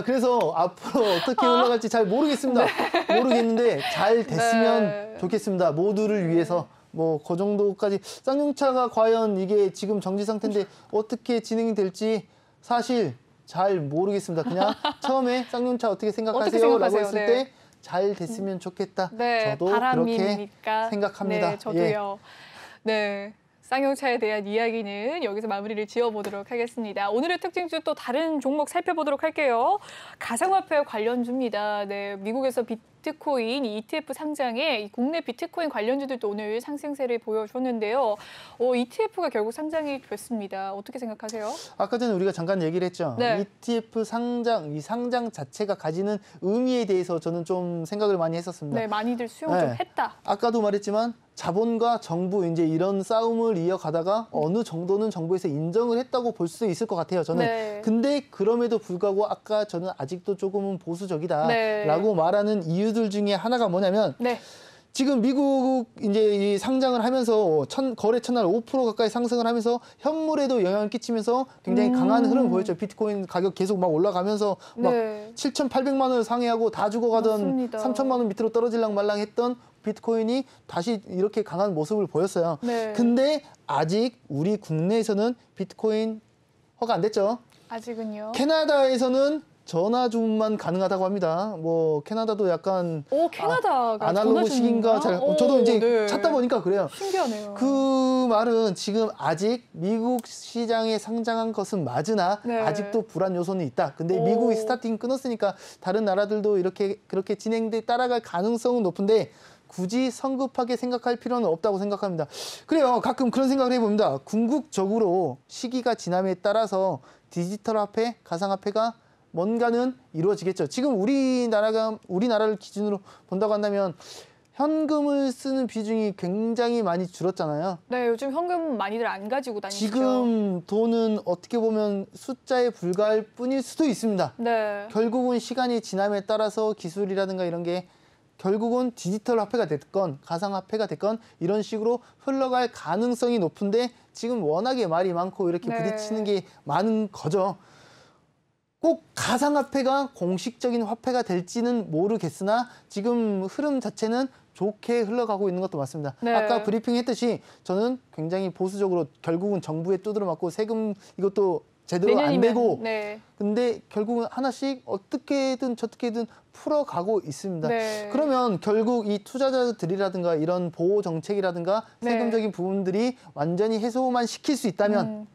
그래서 앞으로 어떻게 흘러갈지 잘 모르겠습니다. 모르겠는데 잘 됐으면 네. 좋겠습니다. 모두를 위해서. 뭐 그 정도까지 쌍용차가 과연 이게 지금 정지 상태인데 어떻게 진행이 될지 사실 잘 모르겠습니다. 그냥 처음에 쌍용차 어떻게 생각하세요? 라고 했을 네. 때 잘 됐으면 좋겠다. 네, 저도 바람이니까. 그렇게 생각합니다. 네, 저도요. 네. 쌍용차에 대한 이야기는 여기서 마무리를 지어보도록 하겠습니다. 오늘의 특징주 또 다른 종목 살펴보도록 할게요. 가상화폐 관련주입니다. 네, 미국에서 비트코인 ETF 상장에 국내 비트코인 관련주들도 오늘 상승세를 보여줬는데요. ETF가 결국 상장이 됐습니다. 어떻게 생각하세요? 아까 전에 우리가 잠깐 얘기를 했죠. 네. ETF 이 상장 자체가 가지는 의미에 대해서 저는 좀 생각을 많이 했었습니다. 네, 많이들 수용 좀 네. 했다. 아까도 말했지만 자본과 정부 이제 이런 싸움을 이어가다가 어느 정도는 정부에서 인정을 했다고 볼 수 있을 것 같아요. 저는. 네. 근데 그럼에도 불구하고 아까 저는 아직도 조금은 보수적이다라고 네. 말하는 이유들 중에 하나가 뭐냐면 네. 지금 미국 이제 이 상장을 하면서 거래 첫날 5% 가까이 상승을 하면서 현물에도 영향을 끼치면서 굉장히 강한 흐름을 보였죠. 비트코인 가격 계속 막 올라가면서 막 네. 7,800만 원을 상회하고 다 죽어가던 맞습니다. 3천만 원 밑으로 떨어질랑 말랑 했던 비트코인이 다시 이렇게 강한 모습을 보였어요. 네. 근데 아직 우리 국내에서는 비트코인 허가 안 됐죠. 아직은요. 캐나다에서는 전화 주문만 가능하다고 합니다. 뭐 캐나다도 약간 캐나다가 아날로그식인가 잘 저도 이제 네. 찾다 보니까 그래요. 신기하네요. 그 말은 지금 아직 미국 시장에 상장한 것은 맞으나 네. 아직도 불안 요소는 있다. 근데 미국이 스타팅 끊었으니까 다른 나라들도 그렇게 진행돼 따라갈 가능성은 높은데 굳이 성급하게 생각할 필요는 없다고 생각합니다. 그래요. 가끔 그런 생각을 해봅니다. 궁극적으로 시기가 지남에 따라서 디지털 화폐, 가상화폐가 뭔가는 이루어지겠죠. 지금 우리나라를 기준으로 본다고 한다면 현금을 쓰는 비중이 굉장히 많이 줄었잖아요. 네, 요즘 현금 많이들 안 가지고 다니죠. 지금 돈은 어떻게 보면 숫자에 불과할 뿐일 수도 있습니다. 네. 결국은 시간이 지남에 따라서 기술이라든가 이런 게 결국은 디지털 화폐가 됐건 가상화폐가 됐건 이런 식으로 흘러갈 가능성이 높은데 지금 워낙에 말이 많고 이렇게 네. 부딪히는 게 많은 거죠. 꼭 가상화폐가 공식적인 화폐가 될지는 모르겠으나 지금 흐름 자체는 좋게 흘러가고 있는 것도 맞습니다. 네. 아까 브리핑 했듯이 저는 굉장히 보수적으로 결국은 정부에 두드려 맞고 세금 이것도 제대로 안 내고 네. 근데 결국은 하나씩 어떻게든 저떻게든 풀어가고 있습니다. 네. 그러면 결국 이 투자자들이라든가 이런 보호 정책이라든가 네. 세금적인 부분들이 완전히 해소만 시킬 수 있다면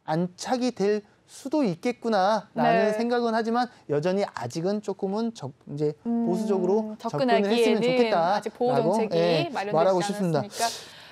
안착이 될 수도 있겠구나라는 네. 생각은 하지만 여전히 아직은 조금은 이제 보수적으로 접근을 했으면 접근하기에는 좋겠다. 아직 보호 정책이 마련되지 말하고 않았으니까. 싶습니다.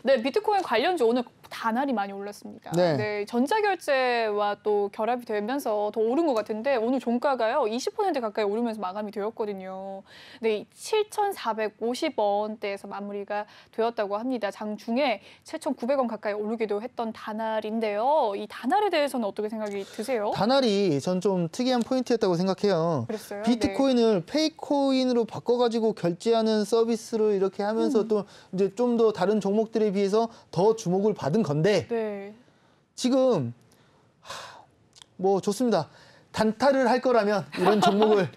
네, 비트코인 관련주 오늘 단알이 많이 올랐습니다. 네. 네, 전자결제와 또 결합이 되면서 더 오른 것 같은데 오늘 종가가요 20% 가까이 오르면서 마감이 되었거든요. 네, 7,450원대에서 마무리가 되었다고 합니다. 장중에 7,900원 가까이 오르기도 했던 단알인데요. 이 단알에 대해서는 어떻게 생각이 드세요? 단알이 전 좀 특이한 포인트였다고 생각해요. 그랬어요? 비트코인을 페이코인으로 바꿔가지고 결제하는 서비스를 이렇게 하면서 또 이제 좀 더 다른 종목들에 비해서 더 주목을 받은 건데 네. 지금 뭐 좋습니다. 단타를 할 거라면 이런 종목을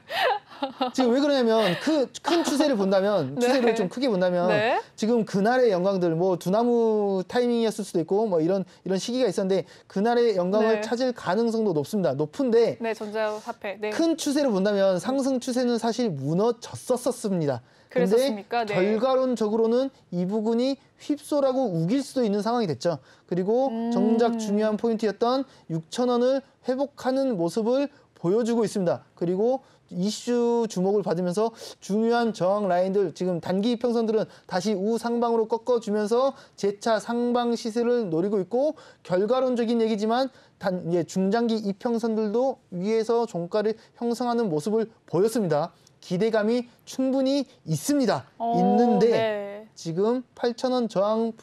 지금 왜 그러냐면 큰 추세를 본다면 네. 추세를 좀 크게 본다면 네. 지금 그날의 영광들 뭐 두나무 타이밍이었을 수도 있고 뭐 이런 시기가 있었는데 그날의 영광을 네. 찾을 가능성도 높은데 네, 전자화폐. 네. 큰 추세를 본다면 상승 추세는 사실 무너졌었습니다. 근데 그랬었습니까? 네. 결과론적으로는 이 부분이 휩소라고 우길 수도 있는 상황이 됐죠. 그리고 정작 중요한 포인트였던 6,000원을 회복하는 모습을 보여주고 있습니다. 그리고 이슈 주목을 받으면서 중요한 저항 라인들 지금 단기 이평선들은 다시 우상방으로 꺾어주면서 재차 상방 시세를 노리고 있고 결과론적인 얘기지만 이제 중장기 이평선들도 위에서 종가를 형성하는 모습을 보였습니다. 기대감이 충분히 있습니다. 있는데 네. 지금 8,000원 저항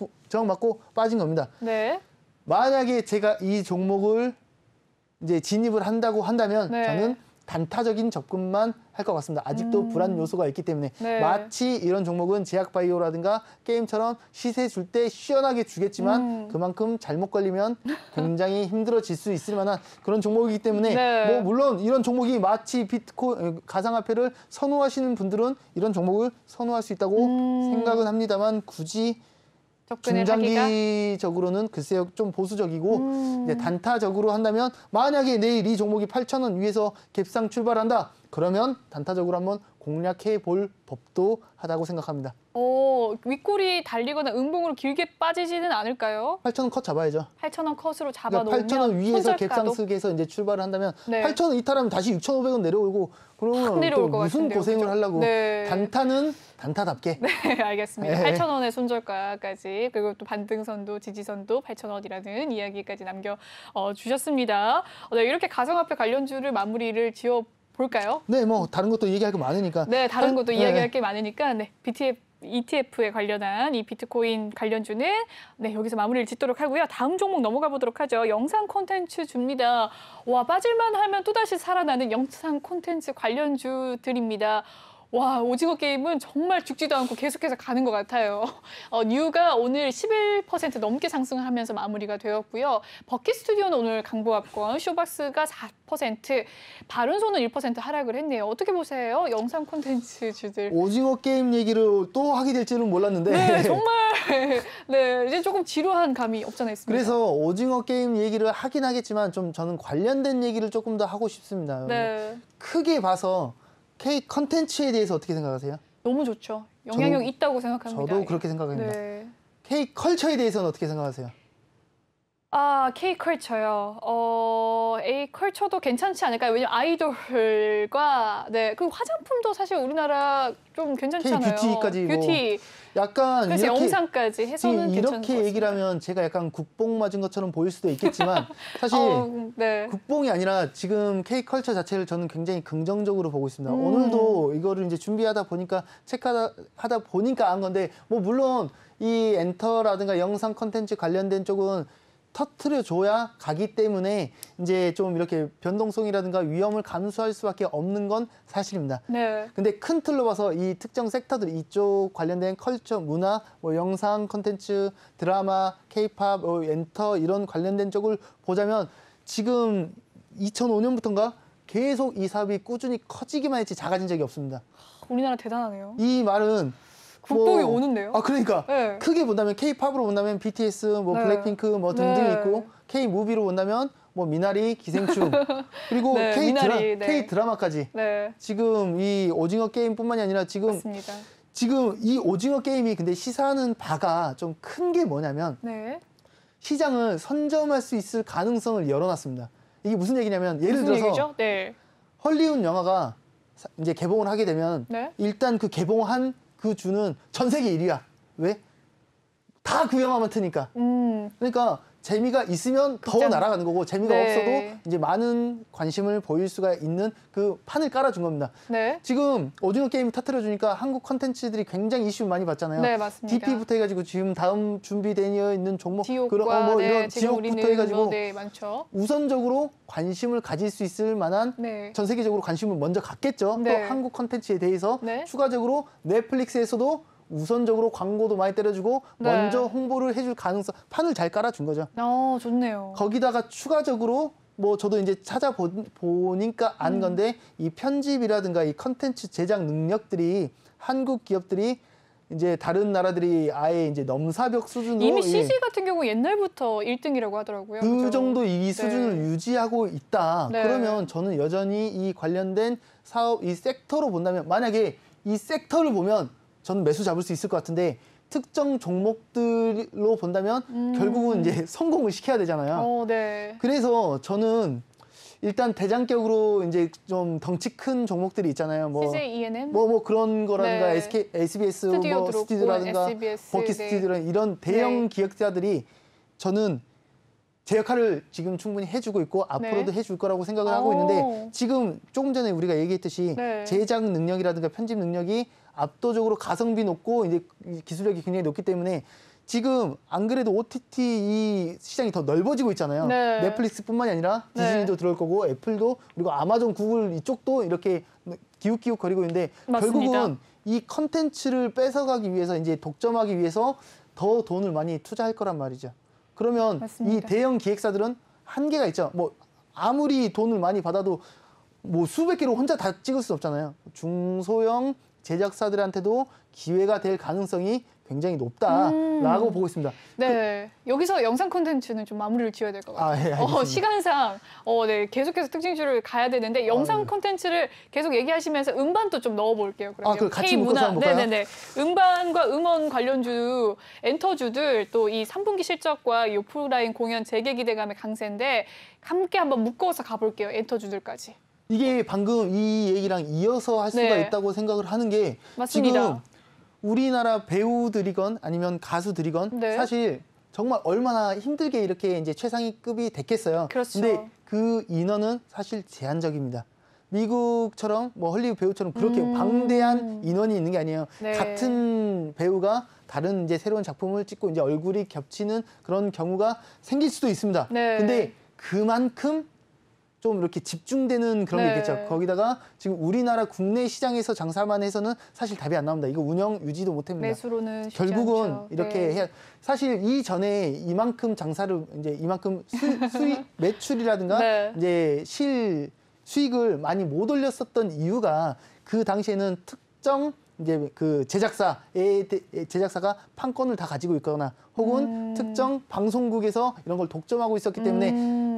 맞고 빠진 겁니다. 네. 만약에 제가 이 종목을 이제 진입을 한다고 한다면 네. 저는 단타적인 접근만 할 것 같습니다. 아직도 불안 요소가 있기 때문에 네. 마치 이런 종목은 제약바이오라든가 게임처럼 시세 줄 때 시원하게 주겠지만 그만큼 잘못 걸리면 굉장히 힘들어질 수 있을 만한 그런 종목이기 때문에 네. 뭐 물론 이런 종목이 마치 가상화폐를 선호하시는 분들은 이런 종목을 선호할 수 있다고 생각은 합니다만 굳이 접근을 하기가 중장기적으로는 글쎄요 좀 보수적이고 이제 단타적으로 한다면 만약에 내일 이 종목이 8,000원 위에서 갭상 출발한다 그러면 단타적으로 한번 공략해 볼 법도 하다고 생각합니다. 윗골이 달리거나 음봉으로 길게 빠지지는 않을까요? 8,000원 컷 잡아야죠. 8,000원 컷으로 그러니까 잡아놓으면 8,000원 위에서 손절가도 갭상승해서 이제 출발을 한다면 네. 8,000원 이탈하면 다시 6,500원 내려오고 그러면 내려올 또 것 무슨 같은데요, 고생을 그죠? 하려고 네. 단타는 단타답게 네, 알겠습니다. 네. 8,000원의 손절가까지 그리고 또 반등선도 지지선도 8,000원이라는 이야기까지 남겨주셨습니다. 네, 이렇게 가상화폐 관련주를 마무리를 지어볼까요? 네, 뭐 다른 것도 얘기할 거 많으니까 네, 다른 것도 네. 이야기할 게 많으니까 네, ETF에 관련한 이 비트코인 관련주는 네, 여기서 마무리를 짓도록 하고요. 다음 종목 넘어가 보도록 하죠. 영상 콘텐츠 줍니다. 와, 빠질만 하면 또다시 살아나는 영상 콘텐츠 관련주들입니다. 와, 오징어 게임은 정말 죽지도 않고 계속해서 가는 것 같아요. 뉴가 오늘 11% 넘게 상승하면서 마무리가 되었고요. 버킷 스튜디오는 오늘 강보합권, 쇼박스가 4%, 바른손은 1% 하락을 했네요. 어떻게 보세요? 영상 콘텐츠 주들. 오징어 게임 얘기를 또 하게 될 줄은 몰랐는데 네, 정말 네, 이제 조금 지루한 감이 없잖아 있습니다. 그래서 오징어 게임 얘기를 하긴 하겠지만 좀 저는 관련된 얘기를 조금 더 하고 싶습니다. 네, 크게 봐서 K 컨텐츠에 대해서 어떻게 생각하세요? 너무 좋죠. 영향력 저도- 있다고 생각합니다. 저도 그렇게 생각합니다. 네. K 컬처에 대해서는 어떻게 생각하세요? K컬처요. A컬처도 괜찮지 않을까요? 왜냐면 아이돌과 네, 그 화장품도 사실 우리나라 좀 괜찮잖아요. K-뷰티까지 뭐 뷰티. 약간 그래서 이렇게 영상까지 해서는 괜찮은 것 이렇게 같습니다. 얘기를 하면 제가 약간 국뽕 맞은 것처럼 보일 수도 있겠지만 사실 네. 국뽕이 아니라 지금 K컬처 자체를 저는 굉장히 긍정적으로 보고 있습니다. 오늘도 이거를 이제 준비하다 보니까 체크하다 보니까 한 건데 뭐 물론 이 엔터라든가 영상 컨텐츠 관련된 쪽은 터트려 줘야 가기 때문에 이제 좀 이렇게 변동성이라든가 위험을 감수할 수밖에 없는 건 사실입니다. 네. 근데 큰 틀로 봐서 이 특정 섹터들 이쪽 관련된 컬처, 문화, 뭐 영상 콘텐츠, 드라마, 케이팝, 엔터 이런 관련된 쪽을 보자면 지금 2005년부터인가 계속 이 사업이 꾸준히 커지기만 했지 작아진 적이 없습니다. 우리나라 대단하네요. 이 말은 국뽕이 오는데요. 그러니까 네. 크게 본다면 K-팝으로 본다면 BTS, 뭐 네. 블랙핑크 뭐 등등 네. 있고 K-무비로 본다면 뭐 미나리, 기생충 그리고 네, 미나리, 네. K-드라마까지 네. 지금 이 오징어 게임뿐만이 아니라 맞습니다. 지금 이 오징어 게임이 근데 시사하는 바가 좀 큰 게 뭐냐면 네. 시장을 선점할 수 있을 가능성을 열어놨습니다. 이게 무슨 얘기냐면 예를 무슨 들어서 얘기죠? 네. 헐리우드 영화가 이제 개봉을 하게 되면 네. 일단 그 개봉한 그 주는 전 세계 1위야. 왜? 다 그 영화만 트니까. 그러니까 재미가 있으면 더 극장. 날아가는 거고 재미가 네. 없어도 이제 많은 관심을 보일 수가 있는 그 판을 깔아준 겁니다. 네. 지금 오징어 게임 터트려주니까 한국 컨텐츠들이 굉장히 이슈 많이 받잖아요. 네, 맞습니다. DP부터 해가지고 지금 다음 준비되어 있는 종목 지옥과 뭐 네, 이런 지금 지옥부터 우리는 해가지고 뭐, 네, 많죠. 우선적으로 관심을 가질 수 있을 만한 네. 전 세계적으로 관심을 먼저 갖겠죠. 네. 또 한국 컨텐츠에 대해서 네. 추가적으로 넷플릭스에서도 우선적으로 광고도 많이 때려주고 네. 먼저 홍보를 해줄 가능성 판을 잘 깔아준 거죠. 좋네요. 거기다가 추가적으로 뭐 저도 이제 찾아보니까 안 건데 이 편집이라든가 이 컨텐츠 제작 능력들이 한국 기업들이 이제 다른 나라들이 아예 이제 넘사벽 수준으로 이미 CG 같은 경우 옛날부터 1등이라고 하더라고요. 그 그죠? 정도 이 수준을 네. 유지하고 있다. 네. 그러면 저는 여전히 이 관련된 사업, 이 섹터로 본다면 만약에 이 섹터를 보면 저는 매수 잡을 수 있을 것 같은데 특정 종목들로 본다면 결국은 이제 성공을 시켜야 되잖아요. 네. 그래서 저는 일단 대장격으로 이제 좀 덩치 큰 종목들이 있잖아요. 뭐 CJ ENM? 뭐 그런 거라든가 네. SBS 스튜디오 뭐 드롭, 스튜디오라든가 SBS, 버키 네. 스튜디오 이런 대형 네. 기획사들이 저는 제 역할을 지금 충분히 해주고 있고 앞으로도 네. 해줄 거라고 생각을 하고 있는데 오. 지금 조금 전에 우리가 얘기했듯이 네. 제작 능력이라든가 편집 능력이 압도적으로 가성비 높고 이제 기술력이 굉장히 높기 때문에 지금 안 그래도 OTT 이 시장이 더 넓어지고 있잖아요. 네. 넷플릭스뿐만이 아니라 네. 디즈니도 들어올 거고 애플도 그리고 아마존, 구글 이쪽도 이렇게 기웃기웃 거리고 있는데 맞습니다. 결국은 이 컨텐츠를 뺏어가기 위해서 이제 독점하기 위해서 더 돈을 많이 투자할 거란 말이죠. 그러면 맞습니다. 이 대형 기획사들은 한계가 있죠. 뭐 아무리 돈을 많이 받아도 뭐 수백 개로 혼자 다 찍을 수 없잖아요. 중소형 제작사들한테도 기회가 될 가능성이 굉장히 높다라고 보고 있습니다. 네. 여기서 영상 콘텐츠는 좀 마무리를 지어야 될 것 같아요. 예, 알겠습니다. 시간상 네, 계속해서 특징주를 가야 되는데 영상 네. 콘텐츠를 계속 얘기하시면서 음반도 좀 넣어볼게요. 그러면 그걸 같이 K-문화. 묶어서 한번 볼까요? 네네네. 음반과 음원 관련주 엔터주들 또 이 3분기 실적과 이 오프라인 공연 재개 기대감의 강세인데 함께 한번 묶어서 가볼게요. 엔터주들까지. 이게 방금 이 얘기랑 이어서 할 수가 네. 있다고 생각을 하는 게 맞습니다. 지금 우리나라 배우들이건 아니면 가수들이건 네. 사실 정말 얼마나 힘들게 이렇게 이제 최상위급이 됐겠어요. 그렇죠. 근데 그 인원은 사실 제한적입니다. 미국처럼 뭐 헐리우드 배우처럼 그렇게 방대한 인원이 있는 게 아니에요. 네. 같은 배우가 다른 이제 새로운 작품을 찍고 이제 얼굴이 겹치는 그런 경우가 생길 수도 있습니다. 네. 근데 그만큼 좀 이렇게 집중되는 그런 게 네. 있겠죠. 거기다가 지금 우리나라 국내 시장에서 장사만 해서는 사실 답이 안 나옵니다. 이거 운영 유지도 못 합니다. 매수로는 쉽지 결국은 않죠. 이렇게 네. 해야 사실 이전에 이만큼 장사를 이제 이만큼 수익 매출이라든가 네. 이제 수익을 많이 못 올렸었던 이유가 그 당시에는 특정 이제 그 제작사가 판권을 다 가지고 있거나 혹은 특정 방송국에서 이런 걸 독점하고 있었기 때문에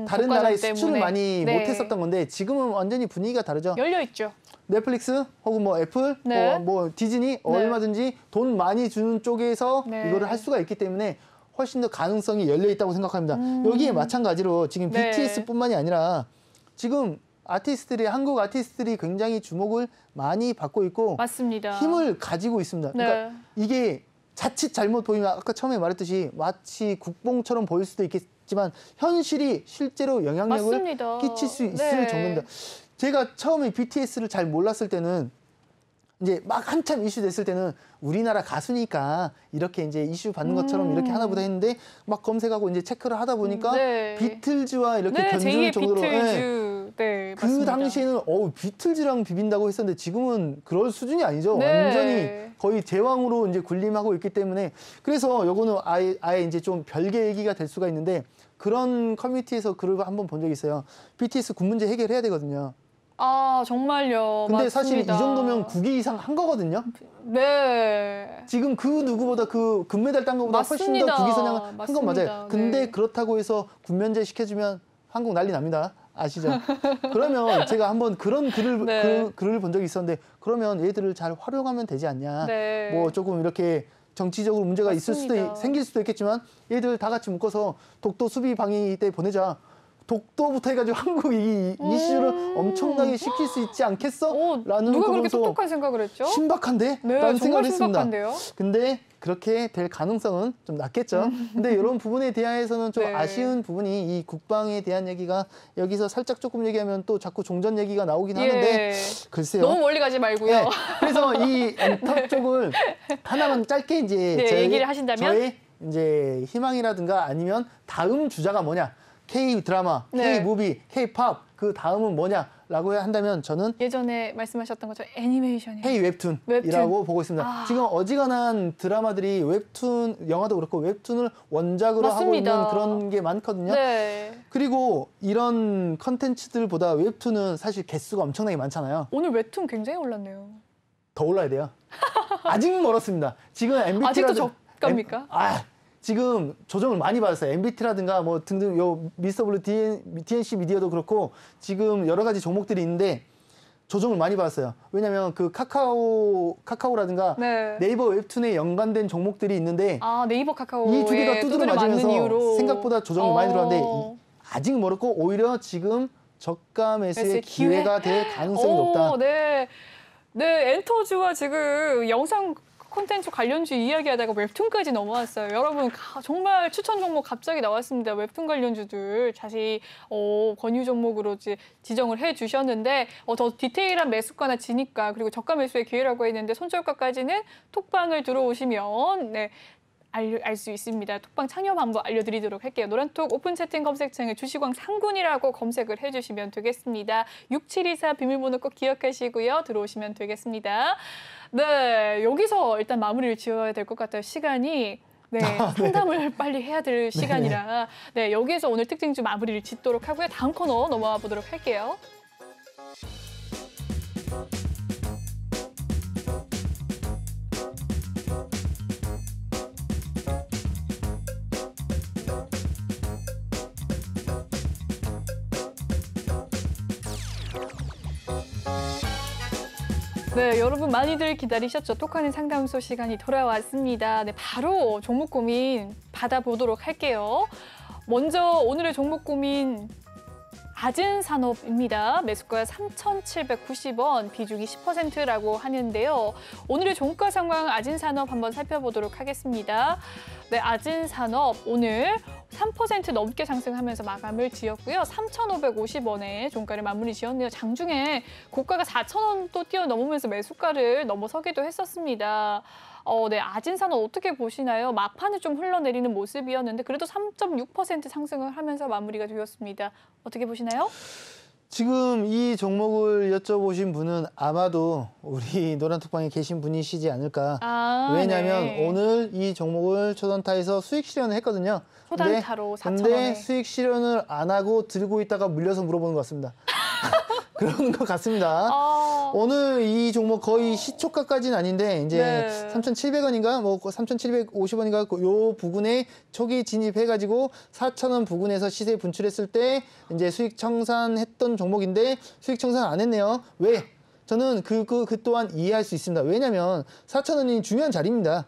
다른 독과점 나라에 때문에. 수출을 많이 네. 못했었던 건데 지금은 완전히 분위기가 다르죠. 열려 있죠. 넷플릭스 혹은 뭐 애플, 네. 뭐 디즈니 얼마든지 돈 많이 주는 쪽에서 네. 이거를 할 수가 있기 때문에 훨씬 더 가능성이 열려 있다고 생각합니다. 여기에 마찬가지로 지금 네. BTS뿐만이 아니라 지금 한국 아티스트들이 굉장히 주목을 많이 받고 있고 맞습니다. 힘을 가지고 있습니다. 네. 그러니까 이게 자칫 잘못 보이면 아까 처음에 말했듯이 마치 국뽕처럼 보일 수도 있겠지만 현실이 실제로 영향력을 맞습니다. 끼칠 수 있을 네. 정도입니다. 제가 처음에 BTS를 잘 몰랐을 때는 이제 막 한참 이슈 됐을 때는 우리나라 가수니까 이렇게 이제 이슈 받는 것처럼 이렇게 하나 보다 했는데 막 검색하고 이제 체크를 하다 보니까 네. 비틀즈와 이렇게 네, 견줄 제2의 정도로 비틀즈. 네, 그 맞습니다. 당시에는 비틀즈랑 비빈다고 했었는데 지금은 그럴 수준이 아니죠. 네. 완전히 거의 제왕으로 이제 군림하고 있기 때문에 그래서 요거는 아예 이제 좀 별개 얘기가 될 수가 있는데 그런 커뮤니티에서 글을 한번 본 적이 있어요. BTS 군 문제 해결해야 되거든요. 아, 정말요. 근데 맞습니다. 사실 이 정도면 9기 이상 한 거거든요. 네. 지금 그 누구보다 그 금메달 딴 거보다 훨씬 더 맞습니다. 9기 선양을 한 건 맞아요. 맞습니다. 근데 네. 그렇다고 해서 군면제 시켜주면 한국 난리 납니다. 아시죠? 그러면 제가 한번 그런 네. 글을 본 적이 있었는데 그러면 얘들을 잘 활용하면 되지 않냐. 네. 뭐 조금 이렇게 정치적으로 문제가 있을 맞습니다. 생길 수도 있겠지만 얘들 다 같이 묶어서 독도 수비 방위 때 보내자. 독도부터 해가지고 한국 이 이슈를 엄청나게 시킬 수 있지 않겠어? 라는 누가 거 그렇게 보면서 똑똑한 생각을 했죠? 신박한데? 네, 라는 정말 생각을 했습니다. 신박한데요? 근데 그렇게 될 가능성은 좀 낮겠죠. 근데 이런 부분에 대해서는 좀 네. 아쉬운 부분이 이 국방에 대한 얘기가 여기서 살짝 조금 얘기하면 또 자꾸 종전 얘기가 나오긴 하는데 글쎄요. 너무 멀리 가지 말고요. 네, 그래서 이 엔터 쪽을 하나만 짧게 이제 네, 얘기를 하신다면? 저의 이제 희망이라든가 아니면 다음 주자가 뭐냐, K 드라마, 네. K 무비, K 팝 그 다음은 뭐냐라고 한다면 저는 예전에 말씀하셨던 것처럼 애니메이션이요. K 웹툰이라고 보고 있습니다. 지금 어지간한 드라마들이 웹툰, 영화도 그렇고 웹툰을 원작으로 맞습니다. 하고 있는 그런 게 많거든요. 네. 그리고 이런 컨텐츠들보다 웹툰은 사실 개수가 엄청나게 많잖아요. 오늘 웹툰 굉장히 올랐네요. 더 올라야 돼요. 아직 멀었습니다. 지금 MBT라든 아직도 저가입니까? 지금 조정을 많이 받았어요. MBT라든가 뭐 등등 요 미스터블루 DNC 미디어도 그렇고 지금 여러 가지 종목들이 있는데 조정을 많이 받았어요. 왜냐면 그 카카오라든가 네. 네이버 웹툰에 연관된 종목들이 있는데 네이버 카카오 이 두 개가 두드려 맞으면서 이유로. 생각보다 조정이 많이 들어왔는데 아직 멀었고 오히려 지금 저가 매수의 기회가 될 가능성이 높다. 네. 네, 엔터주와 지금 영상 콘텐츠 관련주 이야기하다가 웹툰까지 넘어왔어요. 여러분 정말 추천 종목 갑자기 나왔습니다. 웹툰 관련주들 자세히 권유 종목으로 지정을 해주셨는데 더 디테일한 매수가나 진입가 그리고 저가 매수의 기회라고 했는데 손절가까지는 톡방을 들어오시면 네. 알 수 있습니다. 톡방 참여 방법 알려드리도록 할게요. 노란톡 오픈 채팅 검색창에 주식왕 상군이라고 검색을 해주시면 되겠습니다. 6724 비밀번호 꼭 기억하시고요. 들어오시면 되겠습니다. 네, 여기서 일단 마무리를 지어야 될 것 같아요. 시간이. 네, 상담을 빨리 해야 될 시간이라 네, 여기에서 오늘 특징주 마무리를 짓도록 하고요. 다음 코너 넘어가 보도록 할게요. 네, 여러분 많이들 기다리셨죠? 톡하는 상담소 시간이 돌아왔습니다. 네, 바로 종목 고민 받아보도록 할게요. 먼저 오늘의 종목 고민 아진산업입니다. 매수가 3,790원, 비중이 10%라고 하는데요. 오늘의 종가 상황 아진산업 한번 살펴보도록 하겠습니다. 네, 아진산업 오늘 3% 넘게 상승하면서 마감을 지었고요. 3,550원에 종가를 마무리 지었네요. 장중에 고가가 4,000원 또 뛰어넘으면서 매수가를 넘어서기도 했었습니다. 네, 아진산업 어떻게 보시나요? 막판에 좀 흘러내리는 모습이었는데 그래도 3.6% 상승을 하면서 마무리가 되었습니다. 어떻게 보시나요? 지금 이 종목을 여쭤보신 분은 아마도 우리 노란톡방에 계신 분이시지 않을까. 왜냐하면 네. 오늘 이 종목을 초단타에서 수익 실현을 했거든요. 초단타로 4,000원에. 근데 수익 실현을 안 하고 들고 있다가 물려서 물어보는 것 같습니다. 그런 것 같습니다. 오늘 이 종목 거의 시초가까지는 아닌데 이제 네. 3,700원인가 뭐 3,750원인가 요 부근에 초기 진입해가지고 4,000원 부근에서 시세 분출했을 때 이제 수익 청산했던 종목인데 수익 청산 안 했네요. 왜? 저는 그 또한 이해할 수 있습니다. 왜냐하면 4,000원이 중요한 자리입니다.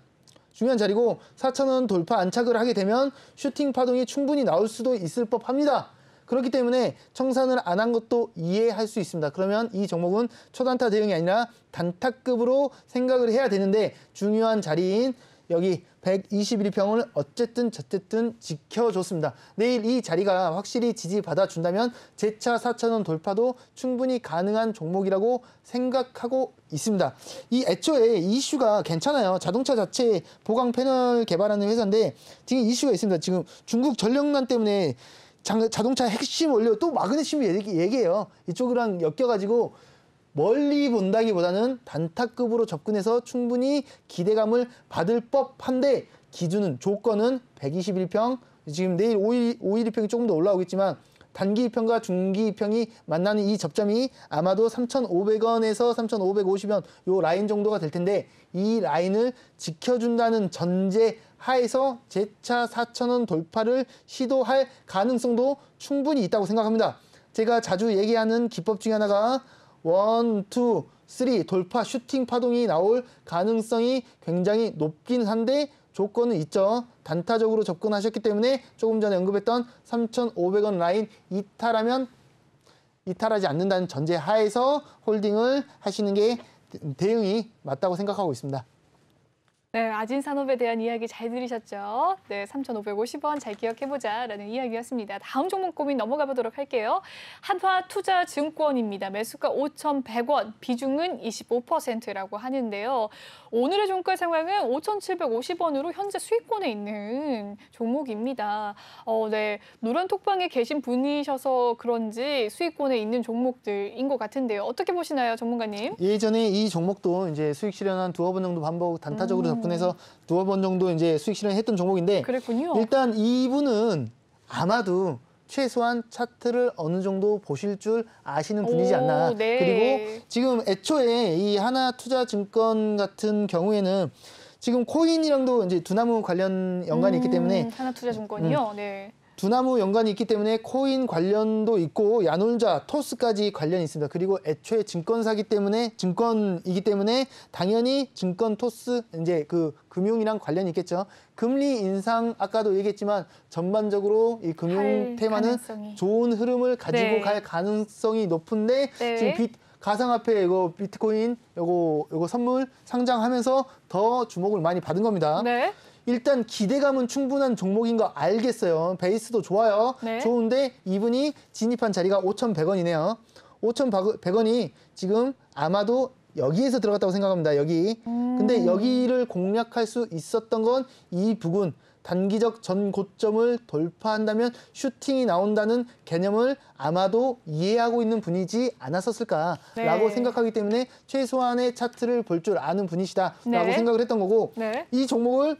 중요한 자리고 4,000원 돌파 안착을 하게 되면 슈팅 파동이 충분히 나올 수도 있을 법합니다. 그렇기 때문에 청산을 안 한 것도 이해할 수 있습니다. 그러면 이 종목은 초단타 대응이 아니라 단타급으로 생각을 해야 되는데 중요한 자리인 여기 121평을 어쨌든 저쨌든 지켜줬습니다. 내일 이 자리가 확실히 지지받아준다면 재차 4,000원 돌파도 충분히 가능한 종목이라고 생각하고 있습니다. 이 애초에 이슈가 괜찮아요. 자동차 자체 보강 패널 개발하는 회사인데 지금 이슈가 있습니다. 지금 중국 전력난 때문에 자동차 핵심 원료 또 마그네슘 얘기해요. 이쪽이랑 엮여가지고 멀리 본다기보다는 단타급으로 접근해서 충분히 기대감을 받을 법한데 기준은 조건은 121평 지금 내일 512평이 조금 더 올라오겠지만 단기 2평과 중기 2평이 만나는 이 접점이 아마도 3,500원에서 3,550원 요 라인 정도가 될 텐데 이 라인을 지켜준다는 전제 하에서 재차 4,000원 돌파를 시도할 가능성도 충분히 있다고 생각합니다. 제가 자주 얘기하는 기법 중에 하나가 1, 2, 3 돌파 슈팅 파동이 나올 가능성이 굉장히 높긴 한데 조건은 있죠. 단타적으로 접근하셨기 때문에 조금 전에 언급했던 3,500원 라인 이탈하지 않는다는 전제 하에서 홀딩을 하시는 게 대응이 맞다고 생각하고 있습니다. 네, 아진산업에 대한 이야기 잘 들으셨죠? 네, 3,550원 잘 기억해보자라는 이야기였습니다. 다음 종목 고민 넘어가 보도록 할게요. 한화투자증권입니다. 매수가 5,100원, 비중은 25%라고 하는데요. 오늘의 종가 상황은 5,750원으로 현재 수익권에 있는 종목입니다. 네, 노란톡방에 계신 분이셔서 그런지 수익권에 있는 종목들인 것 같은데요. 어떻게 보시나요, 전문가님? 예전에 이 종목도 이제 수익 실현한 두어 번 정도 반복 단타적으로 접근해서 두어 번 정도 이제 수익 실현했던 종목인데 그랬군요. 일단 이분은 아마도 최소한 차트를 어느 정도 보실 줄 아시는 분이지 않나. 네. 그리고 지금 애초에 이 하나투자증권 같은 경우에는 지금 코인이랑도 이제 두나무 관련 연관이 있기 때문에 하나투자증권이요. 네. 두나무 연관이 있기 때문에 코인 관련도 있고 야놀자, 토스까지 관련이 있습니다. 그리고 애초에 증권사기 때문에 증권이기 때문에 당연히 증권 토스 이제 그 금융이랑 관련이 있겠죠. 금리 인상 아까도 얘기했지만 전반적으로 이 금융 테마는 가능성이. 좋은 흐름을 가지고 네. 갈 가능성이 높은데 네. 지금 가상화폐 이거 비트코인 요거 선물 상장하면서 더 주목을 많이 받은 겁니다. 네. 일단 기대감은 충분한 종목인 거 알겠어요. 베이스도 좋아요. 네. 좋은데 이분이 진입한 자리가 5,100원이네요. 5,100원이 지금 아마도 여기에서 들어갔다고 생각합니다. 여기. 근데 여기를 공략할 수 있었던 건 이 부분. 단기적 전 고점을 돌파한다면 슈팅이 나온다는 개념을 아마도 이해하고 있는 분이지 않았었을까라고 네. 생각하기 때문에 최소한의 차트를 볼 줄 아는 분이시다라고 네. 생각을 했던 거고 네. 이 종목을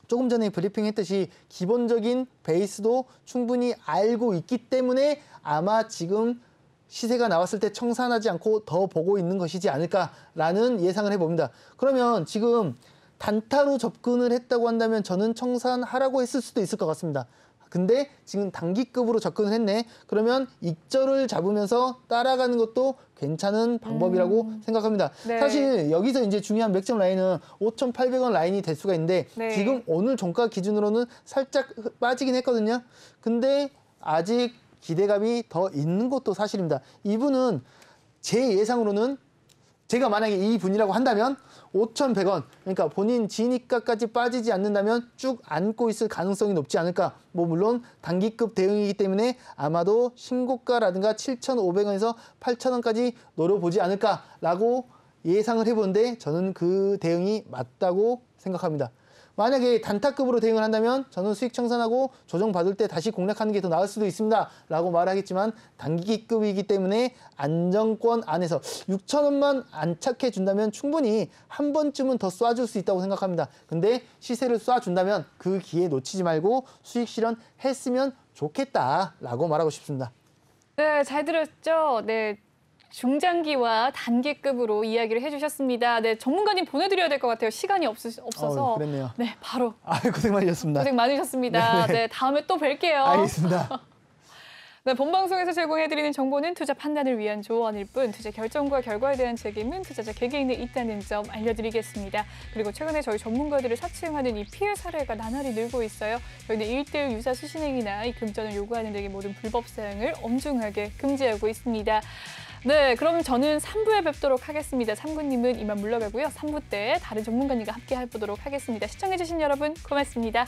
조금 전에 브리핑했듯이 기본적인 베이스도 충분히 알고 있기 때문에 아마 지금 시세가 나왔을 때 청산하지 않고 더 보고 있는 것이지 않을까라는 예상을 해봅니다. 그러면 지금 단타로 접근을 했다고 한다면 저는 청산하라고 했을 수도 있을 것 같습니다. 근데 지금 단기급으로 접근을 했네. 그러면 익절을 잡으면서 따라가는 것도 괜찮은 방법이라고 생각합니다. 네. 사실 여기서 이제 중요한 맥점 라인은 5,800원 라인이 될 수가 있는데 네. 지금 오늘 종가 기준으로는 살짝 빠지긴 했거든요. 근데 아직 기대감이 더 있는 것도 사실입니다. 이분은 제 예상으로는 제가 만약에 이 분이라고 한다면 5,100원, 그러니까 본인 진입가까지 빠지지 않는다면 쭉 안고 있을 가능성이 높지 않을까. 뭐 물론 단기급 대응이기 때문에 아마도 신고가라든가 7,500원에서 8,000원까지 노려보지 않을까라고 예상을 해보는데 저는 그 대응이 맞다고 생각합니다. 만약에 단타급으로 대응을 한다면 저는 수익 청산하고 조정받을 때 다시 공략하는 게 더 나을 수도 있습니다. 라고 말하겠지만 단기급이기 때문에 안정권 안에서 6,000원만 안착해 준다면 충분히 한 번쯤은 더 쏴줄 수 있다고 생각합니다. 근데 시세를 쏴준다면 그 기회 놓치지 말고 수익 실현했으면 좋겠다라고 말하고 싶습니다. 네, 잘 들었죠? 네. 중장기와 단기급으로 이야기를 해주셨습니다. 네, 전문가님 보내드려야 될 것 같아요. 시간이 없어서. 그랬네요. 네, 바로 고생 많으셨습니다. 고생 많으셨습니다. 네네. 네, 다음에 또 뵐게요. 알겠습니다. 네, 본방송에서 제공해드리는 정보는 투자 판단을 위한 조언일 뿐 투자 결정과 결과에 대한 책임은 투자자 개개인에 있다는 점 알려드리겠습니다. 그리고 최근에 저희 전문가들을 사칭하는 이 피해 사례가 나날이 늘고 있어요. 저희는 1:1 유사 수신행위나 이 금전을 요구하는 등의 모든 불법 사항을 엄중하게 금지하고 있습니다. 네, 그럼 저는 3부에 뵙도록 하겠습니다. 3구님은 이만 물러가고요. 3부 때 다른 전문가님과 함께 해보도록 하겠습니다. 시청해주신 여러분 고맙습니다.